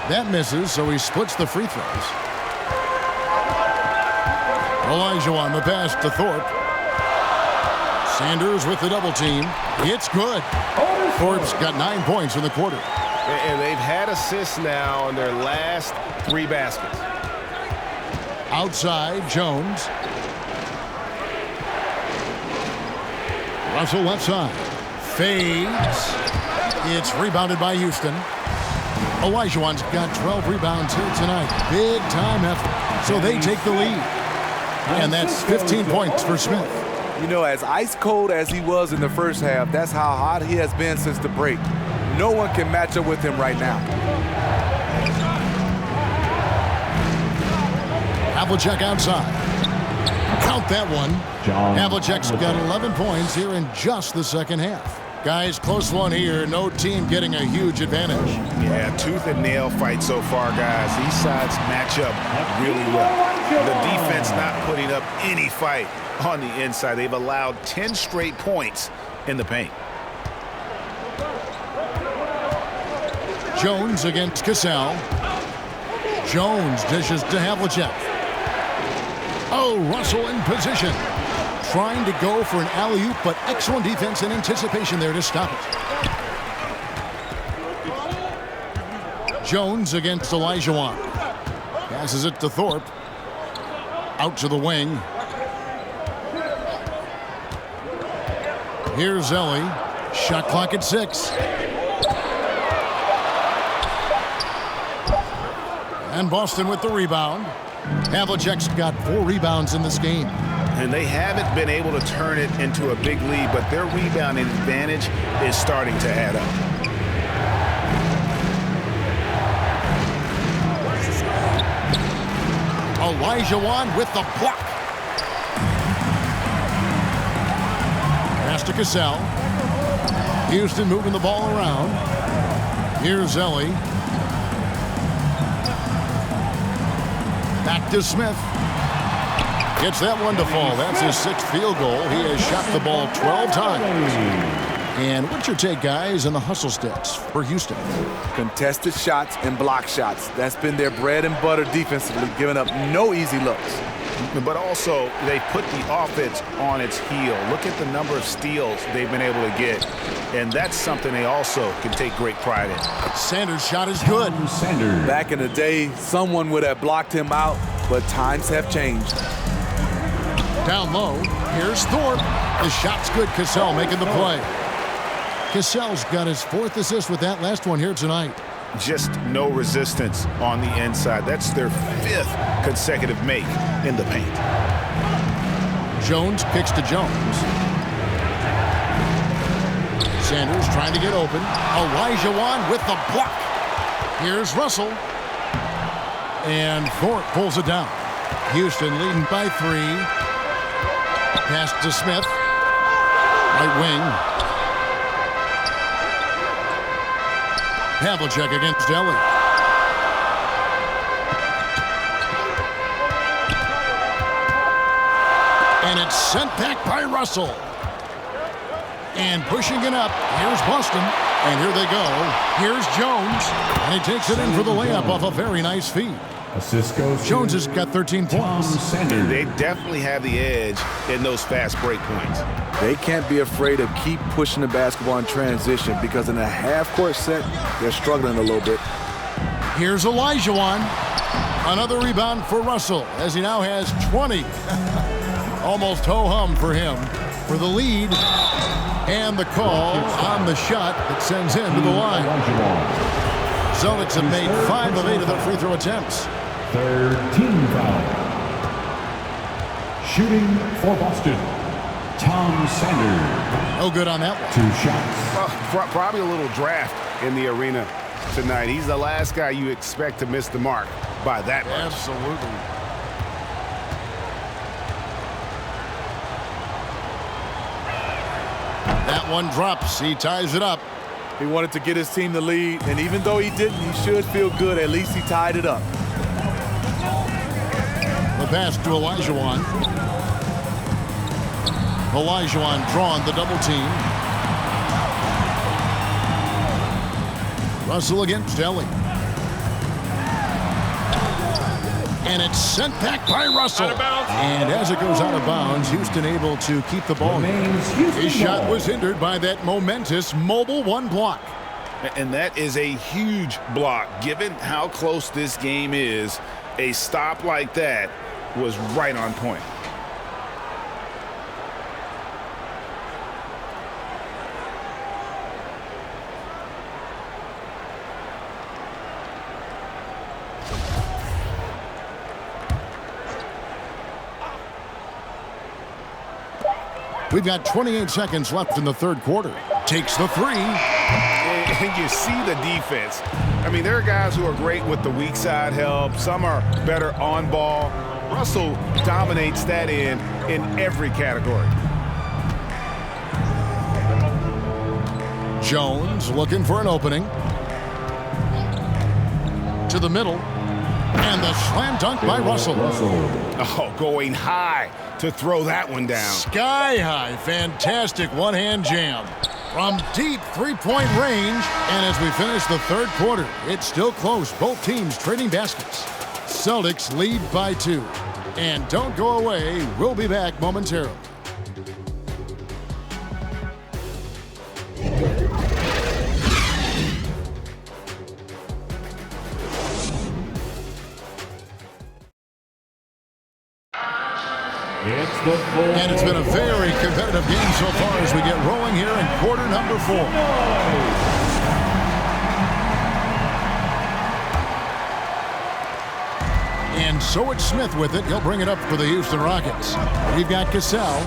That misses, so he splits the free throws. Olajuwon, the pass to Thorpe. Sanders with the double team. It's good. Thorpe's got 9 points in the quarter. And they've had assists now on their last 3 baskets. Outside, Jones. Russell left side. Fades. It's rebounded by Houston. Olajuwon's got 12 rebounds here tonight. Big time effort. So they take the lead. And that's 15 points for Smith. You know, as ice cold as he was in the first half, that's how hot he has been since the break. No one can match up with him right now. Havlicek outside. Count that one. Havlicek's got 11 points here in just the second half. Guys, close one here. No team getting a huge advantage. Yeah, tooth and nail fight so far, guys. These sides match up really well. The defense not putting up any fight on the inside. They've allowed 10 straight points in the paint. Jones against Cassell. Jones dishes to Havlicek. Oh, Russell in position. Trying to go for an alley-oop, but excellent defense and anticipation there to stop it. Jones against Olajuwon. Passes it to Thorpe. Out to the wing. Here's Ellie. Shot clock at 6. And Boston with the rebound. Havlicek's got 4 rebounds in this game. And they haven't been able to turn it into a big lead, but their rebounding advantage is starting to add up. Olajuwon with the block. Pass to Cassell. Houston moving the ball around. Here's Ellie. Back to Smith. Gets that one to fall. That's his 6th field goal. He has shot the ball 12 times. And what's your take, guys, on the hustle stats for Houston? Contested shots and block shots. That's been their bread and butter defensively, giving up no easy looks. But also, they put the offense on its heel. Look at the number of steals they've been able to get. And that's something they also can take great pride in. Sanders' shot is good. Back in the day, someone would have blocked him out, but times have changed. Down low, here's Thorpe. The shot's good. Cassell making the play. Cassell's got his 4th assist with that last one here tonight. Just no resistance on the inside. That's their 5th consecutive make in the paint. Jones kicks to Jones. Sanders trying to get open. Olajuwon with the block. Here's Russell. And Thorpe pulls it down. Houston leading by 3. Pass to Smith. Right wing. Havlicek against Ellie. And it's sent back by Russell. And pushing it up. Here's Boston. And here they go. Here's Jones. And he takes it in for the layup off a very nice feed. Jones has got 13 points. They definitely have the edge in those fast break points. They can't be afraid of keep pushing the basketball in transition because in a half-court set, they're struggling a little bit. Here's Olajuwon. Another rebound for Russell as he now has 20. Almost ho-hum for him for the lead. And the call on the shot that sends him to the line. Celtics have made 5 of 8 of their free throw attempts. 13 foul. Shooting for Boston, Tom Sanders. No good on that one. 2 shots. Well, probably a little draft in the arena tonight. He's the last guy you expect to miss the mark by that much. Absolutely. That one drops. He ties it up. He wanted to get his team the lead, and even though he didn't, he should feel good. At least he tied it up. The pass to Olajuwon. Olajuwon drawn the double team. Russell against Ellie. And it's sent back by Russell. Out of bounds. And as it goes out of bounds, Houston able to keep the ball. His shot was hindered by that momentous mobile one block. And that is a huge block. Given how close this game is, a stop like that was right on point. We've got 28 seconds left in the third quarter. Takes the three. And you see the defense. I mean, there are guys who are great with the weak side help. Some are better on ball. Russell dominates that in every category. Jones looking for an opening. To the middle. And the slam dunk by Russell. Oh, going high to throw that one down. Sky high. Fantastic one-hand jam. From deep three-point range. And as we finish the third quarter, it's still close. Both teams trading baskets. Celtics lead by 2. And don't go away. We'll be back momentarily. And it's been a very competitive game so far as we get rolling here in quarter number 4. And so it's Smith with it. He'll bring it up for the Houston Rockets. We've got Cassell.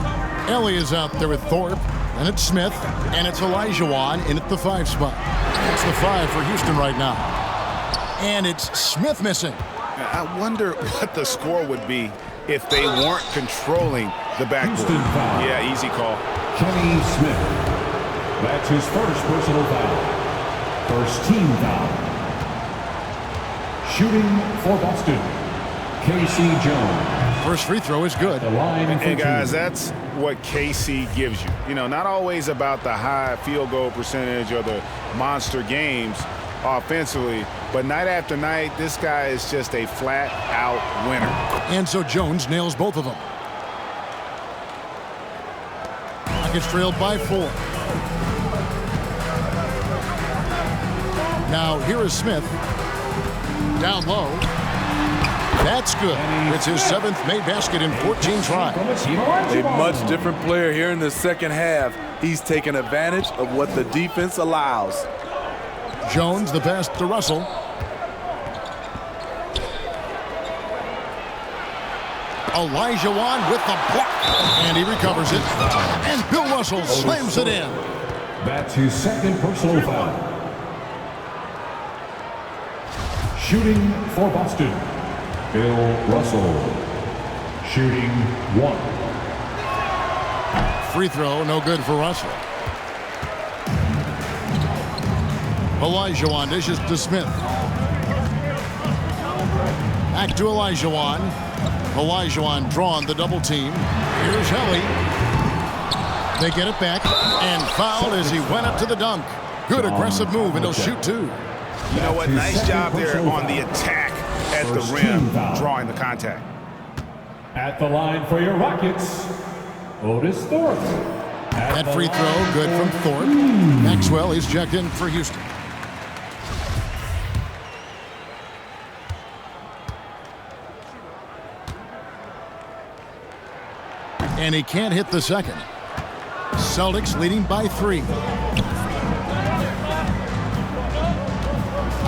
Ellie is out there with Thorpe. And it's Smith. And it's Olajuwon in at the 5 spot. It's the 5 for Houston right now. And it's Smith missing. I wonder what the score would be if they weren't controlling the backcourt. Yeah, easy call. Kenny Smith. That's his first personal foul. First team foul. Shooting for Boston, KC Jones. First free throw is good. And guys, that's what KC gives you. You know, not always about the high field goal percentage or the monster games offensively, but night after night, this guy is just a flat-out winner. And so Jones nails both of them. Rockets trailed by 4. Now here is Smith. Down low. That's good. It's his 7th made basket in 14 tries. A much different player here in the second half. He's taking advantage of what the defense allows. Jones the pass to Russell. Olajuwon with the block. And he recovers it. And Bill Russell slams it in. That's his second personal foul. Shooting for Boston, Bill Russell. Shooting 1. Free throw, no good for Russell. Olajuwon dishes to Smith. Back to Olajuwon. Olajuwon drawn the double team. Here's Helly. They get it back and fouled as he went up to the dunk. Good aggressive move, and he'll shoot 2. You know what? Nice job there on the attack at the rim, drawing the contact. At the line for your Rockets, Otis Thorpe. That free throw, good from Thorpe. Maxwell is checked in for Houston. And he can't hit the second. Celtics leading by 3.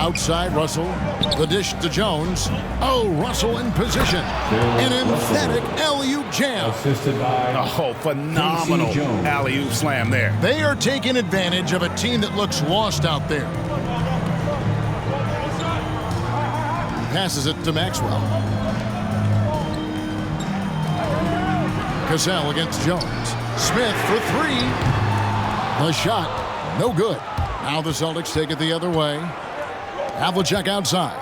Outside Russell, the dish to Jones. Oh, Russell in position. An emphatic alley-oop jam. Assisted by phenomenal alley-oop slam there. They are taking advantage of a team that looks lost out there. Passes it to Maxwell. Cassell against Jones. Smith for 3. The shot, no good. Now the Celtics take it the other way. Havlicek outside.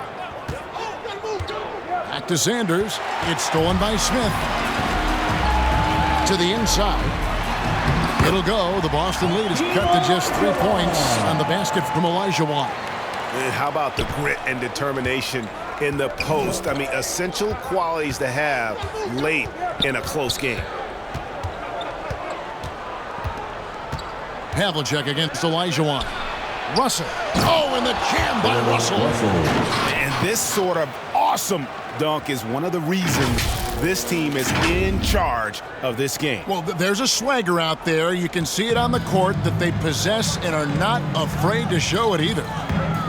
Back to Sanders. It's stolen by Smith. To the inside. It'll go. The Boston lead is cut to just 3 points on the basket from Olajuwon. How about the grit and determination in the post. I mean, essential qualities to have late in a close game. Havlicek against Olajuwon. Russell. Oh, and the jam by Russell. And this sort of awesome dunk is one of the reasons this team is in charge of this game. Well, there's a swagger out there. You can see it on the court that they possess and are not afraid to show it either.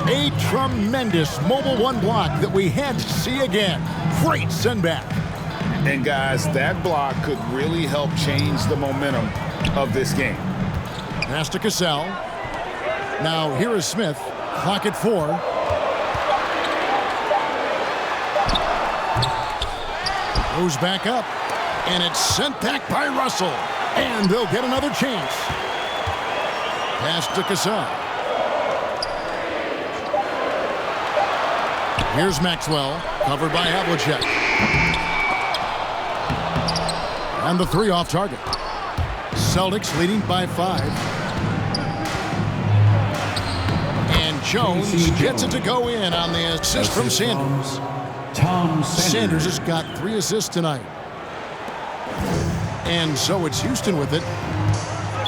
A tremendous mobile one block that we had to see again. Great send back. And guys, that block could really help change the momentum of this game. Pass to Cassell. Now here is Smith. Clock at 4. Goes back up. And it's sent back by Russell. And they'll get another chance. Pass to Cassell. Here's Maxwell. Covered by Havlicek. And the 3 off target. Celtics leading by 5. And Jones gets it to go in on the assist from Sanders. Sanders has got 3 assists tonight. And so it's Houston with it.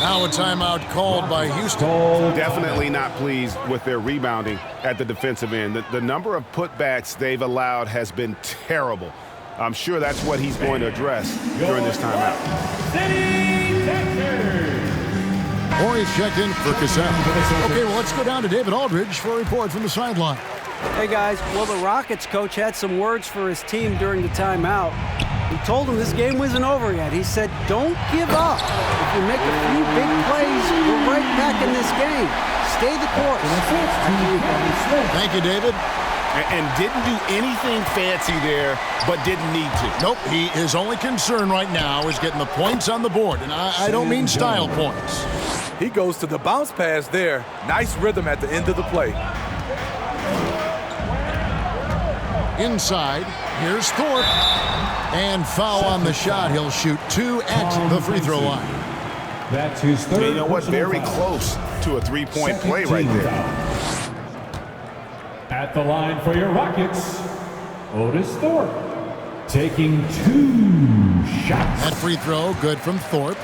Now a timeout called by Houston. Definitely not pleased with their rebounding at the defensive end. The number of putbacks they've allowed has been terrible. I'm sure that's what he's going to address during this timeout. Horry's checked in for Cassell. Okay, well, let's go down to David Aldridge for a report from the sideline. Hey, guys. Well, the Rockets coach had some words for his team during the timeout. He told them this game wasn't over yet. He said, don't give up. If you make a few big plays, we're right back in this game. Stay the course. Thank you, David. And didn't do anything fancy there, but didn't need to. Nope, his only concern right now is getting the points on the board. And I don't mean style points. He goes to the bounce pass there. Nice rhythm at the end of the play. Inside, here's Thorpe. And foul on the shot. He'll shoot 2 at the free throw line. That's his third. You know what? Very close to a 3-point play right there. At the line for your Rockets, Otis Thorpe taking 2 shots. That free throw, good from Thorpe.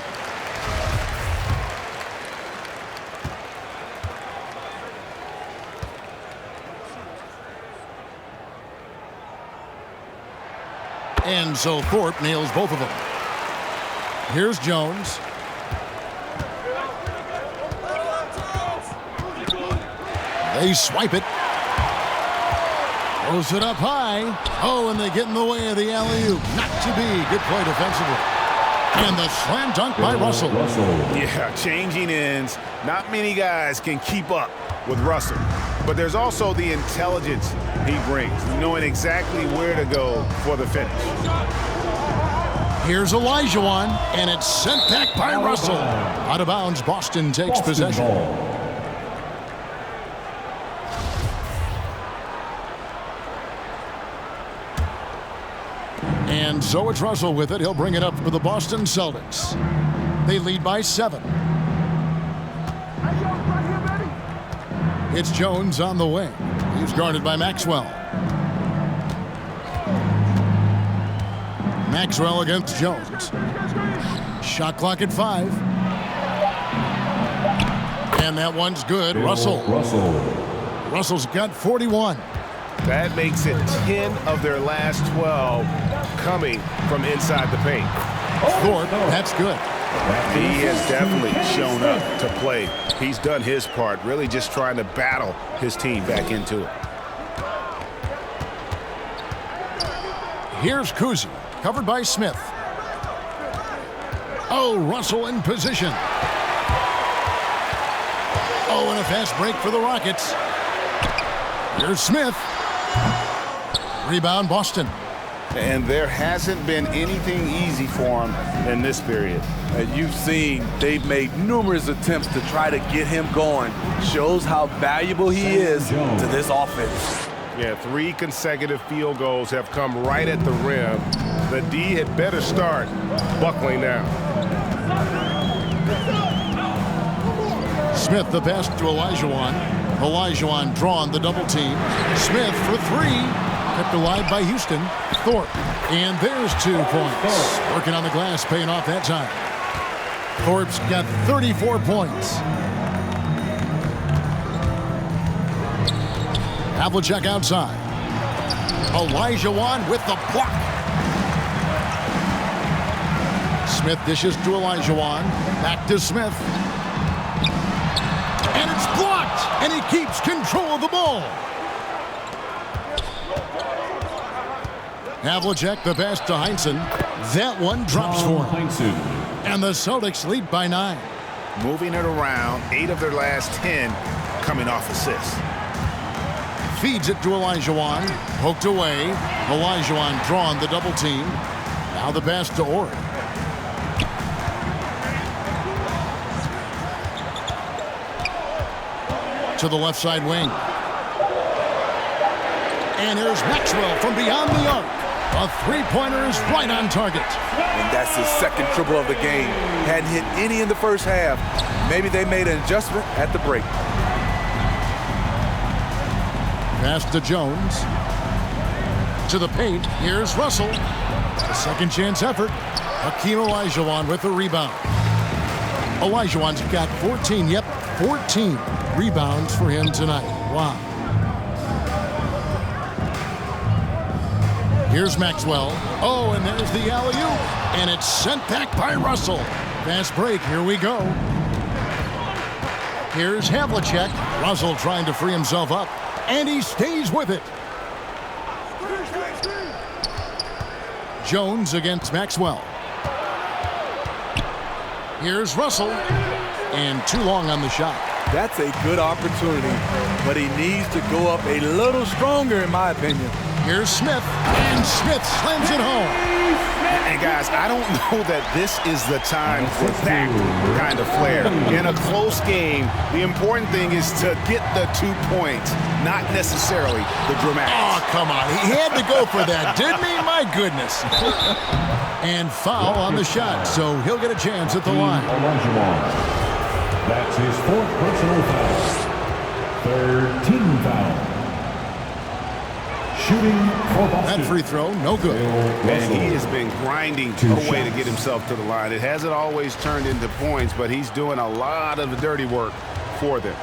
And so Thorpe nails both of them. Here's Jones. They swipe it. Throws it up high. Oh, and they get in the way of the alley-oop. Not to be. Good play defensively. And the slam dunk by Russell. Yeah, changing ends. Not many guys can keep up with Russell. But there's also the intelligence he brings, knowing exactly where to go for the finish. Here's Olajuwon, and it's sent back by Russell. Out of bounds, Boston takes possession. And so it's Russell with it. He'll bring it up for the Boston Celtics. They lead by 7. It's Jones on the wing. He's guarded by Maxwell. Maxwell against Jones. Shot clock at 5. And that one's good. Russell's got 41. That makes it 10 of their last 12 coming from inside the paint. Thorpe, that's good. He has definitely shown up to play. He's done his part, really just trying to battle his team back into it. Here's Kuzi, covered by Smith. Oh, Russell in position. Oh, and a fast break for the Rockets. Here's Smith. Rebound, Boston. And there hasn't been anything easy for him in this period. And you've seen they've made numerous attempts to try to get him going. Shows how valuable he is to this offense. Yeah, 3 consecutive field goals have come right at the rim. The D had better start buckling down. Smith the pass to Olajuwon. Olajuwon drawn the double team. Smith for 3. Kept alive by Houston. Thorpe. And there's 2 points. Working on the glass, paying off that time. Thorpe's got 34 points. Havlicek outside. Olajuwon with the block. Smith dishes to Olajuwon. Back to Smith. And it's blocked. And he keeps control of the ball. Havlicek the pass to Heinsohn. That one drops for him. And the Celtics lead by 9. Moving it around, 8 of their last 10 coming off assists. Feeds it to Olajuwon. Poked away. Olajuwon drawn the double team. Now the pass to Ord. To the left side wing. And here's Maxwell from beyond the arc. A three-pointer is right on target. And that's his second triple of the game. Hadn't hit any in the first half. Maybe they made an adjustment at the break. Pass to Jones. To the paint. Here's Russell. A second chance effort. Hakeem Olajuwon with the rebound. Olajuwon's got 14. Yep, 14 rebounds for him tonight. Wow. Here's Maxwell. Oh, and there's the alley-oop. And it's sent back by Russell. Fast break. Here we go. Here's Havlicek. Russell trying to free himself up. And he stays with it. Jones against Maxwell. Here's Russell. And too long on the shot. That's a good opportunity, but he needs to go up a little stronger, in my opinion. Here's Smith, and Smith slams it home. And guys, I don't know that this is the time for that kind of flair. In a close game, the important thing is to get the 2 points, not necessarily the dramatics. Oh, come on. He had to go for that, didn't he? My goodness. And foul on the shot, so he'll get a chance at the line. That's his 4th personal foul. 3rd team foul. Shooting for Boston. That free throw, no good. And he has been grinding away to get himself to the line. It hasn't always turned into points, but he's doing a lot of the dirty work for them.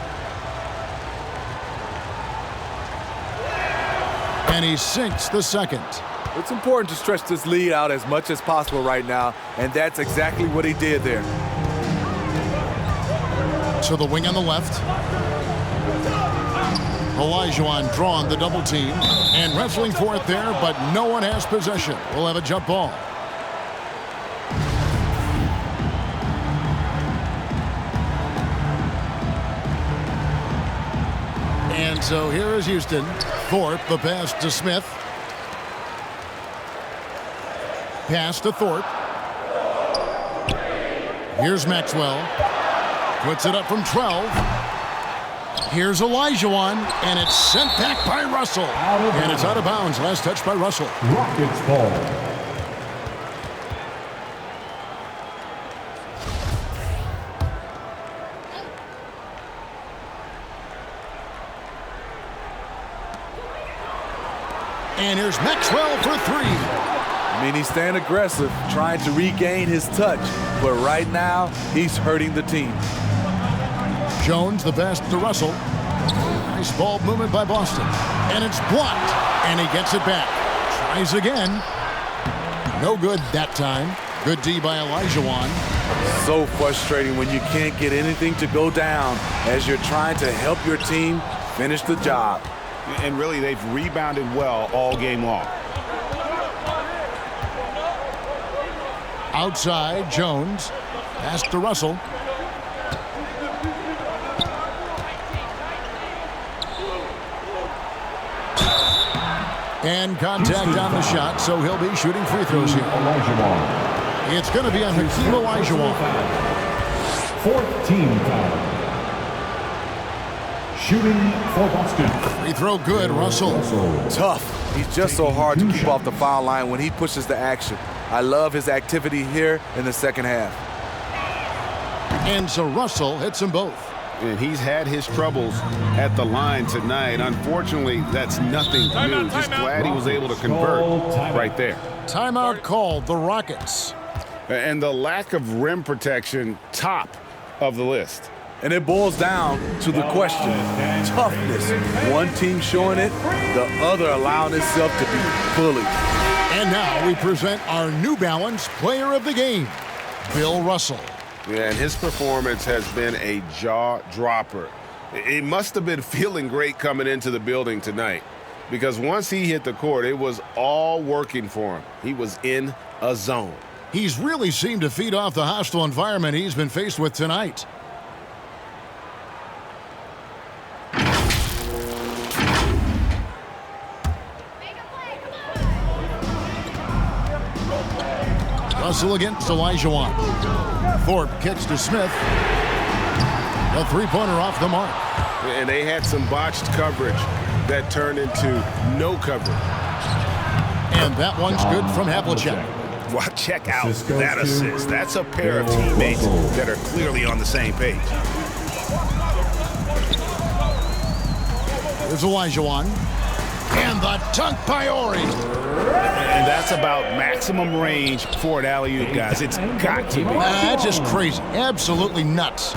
And he sinks the second. It's important to stretch this lead out as much as possible right now, and that's exactly what he did there. To the wing on the left. Olajuwon drawn the double team and wrestling for it there, but no one has possession. We'll have a jump ball. And so here is Houston. Thorpe, the pass to Smith. Pass to Thorpe. Here's Maxwell. Puts it up from 12. Here's Olajuwon, and it's sent back by Russell. And it's out of bounds. Last touch by Russell. Rockets ball. And here's Maxwell for 3. I mean, he's staying aggressive, trying to regain his touch. But right now, he's hurting the team. Jones, the pass to Russell. Nice ball movement by Boston. And it's blocked. And he gets it back. Tries again. No good that time. Good D by Olajuwon. So frustrating when you can't get anything to go down as you're trying to help your team finish the job. And really, they've rebounded well all game long. Outside, Jones. Pass to Russell. And contact on the shot, so he'll be shooting free throws here. It's going to be on Hakeem Olajuwon. 4th team foul. Shooting for Boston. Free throw good, Russell. Tough. He's just so hard to keep off the foul line when he pushes the action. I love his activity here in the second half. And so Russell hits them both. And he's had his troubles at the line tonight. Unfortunately, that's nothing new. Just glad he was able to convert right there. Timeout called, the Rockets. And the lack of rim protection, top of the list. And it boils down to the question, toughness. One team showing it, the other allowing itself to be bullied. And now we present our New Balance Player of the Game, Bill Russell. Yeah, and his performance has been a jaw-dropper. He must have been feeling great coming into the building tonight, because once he hit the court, it was all working for him. He was in a zone. He's really seemed to feed off the hostile environment he's been faced with tonight. Russell against Olajuwon. Thorpe kicks to Smith. A three-pointer off the mark. And they had some botched coverage that turned into no coverage. And that one's good from Havlicek. Well, check out that assist. That's a pair of teammates that are clearly on the same page. There's Olajuwon. And the dunk by Ori. And that's about maximum range for an alley-oop, guys. It's got to be. That's just crazy. Absolutely nuts.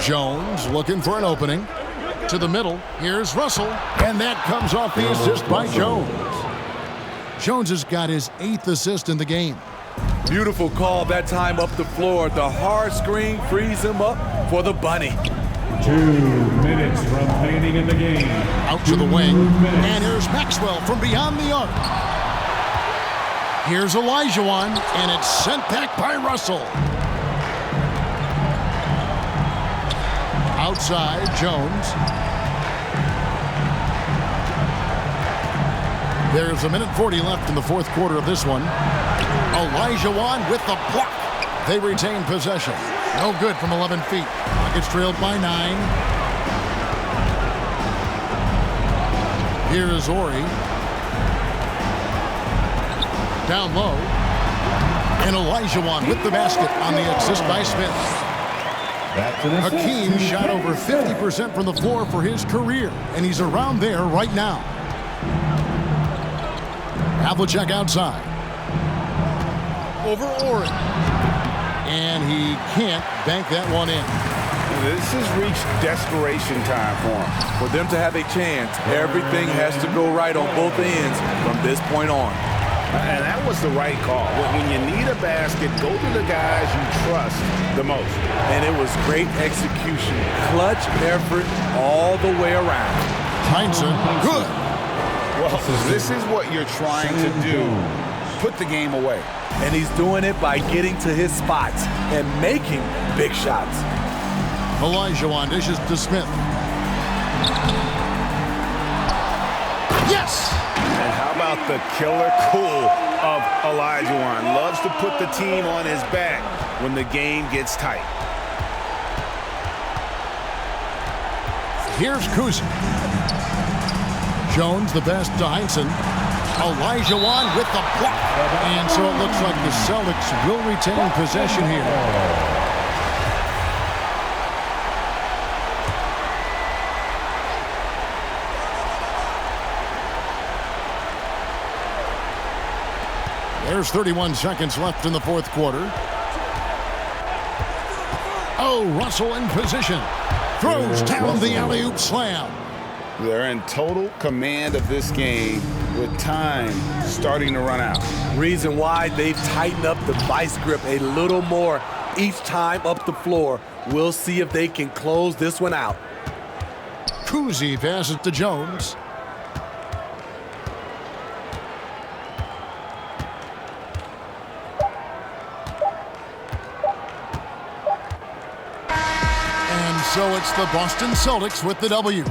Jones looking for an opening. To the middle. Here's Russell. And that comes off the assist by Jones. Jones has got his 8th assist in the game. Beautiful call that time up the floor. The hard screen frees him up for the bunny. 2 minutes remaining in the game. Out to the wing. And here's Maxwell from beyond the arc. Here's Olajuwon, and it's sent back by Russell. Outside, Jones. There's 1:40 left in the fourth quarter of this one. Olajuwon with the block. They retain possession. No good from 11 feet. Rockets trailed by 9. Here's Ori. Down low. And Olajuwon with the basket on the assist by Smith. Hakeem shot over 50% from the floor for his career, and he's around there right now. Havlicek outside. Over Ori. And he can't bank that one in. This has reached desperation time for him. For them to have a chance, everything has to go right on both ends from this point on. And that was the right call. When you need a basket, go to the guys you trust the most. And it was great execution. Clutch effort all the way around. Heinsohn, good. Well, this is what you're trying to do. Put the game away. And he's doing it by getting to his spots and making big shots. Olajuwon dishes to Smith. Yes! And how about the killer cool of Olajuwon? Loves to put the team on his back when the game gets tight. Here's Kuzi. Jones the best to Heinsohn. Olajuwon with the block. And so it looks like the Celtics will retain possession here. There's 31 seconds left in the fourth quarter. Oh, Russell in position. Throws down the alley-oop slam. They're in total command of this game with time starting to run out. Reason why they've tightened up the vice grip a little more each time up the floor. We'll see if they can close this one out. Kuzi passes to Jones. And so it's the Boston Celtics with the W.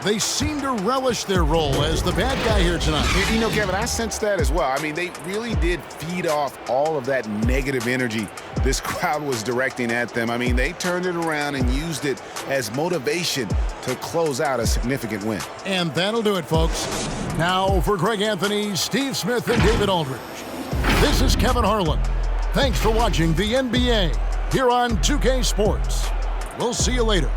They seem to relish their role as the bad guy here tonight. You know, Kevin, I sense that as well. I mean, they really did feed off all of that negative energy this crowd was directing at them. I mean, they turned it around and used it as motivation to close out a significant win. And that'll do it, folks. Now for Greg Anthony, Steve Smith, and David Aldridge. This is Kevin Harlan. Thanks for watching the NBA here on 2K Sports. We'll see you later.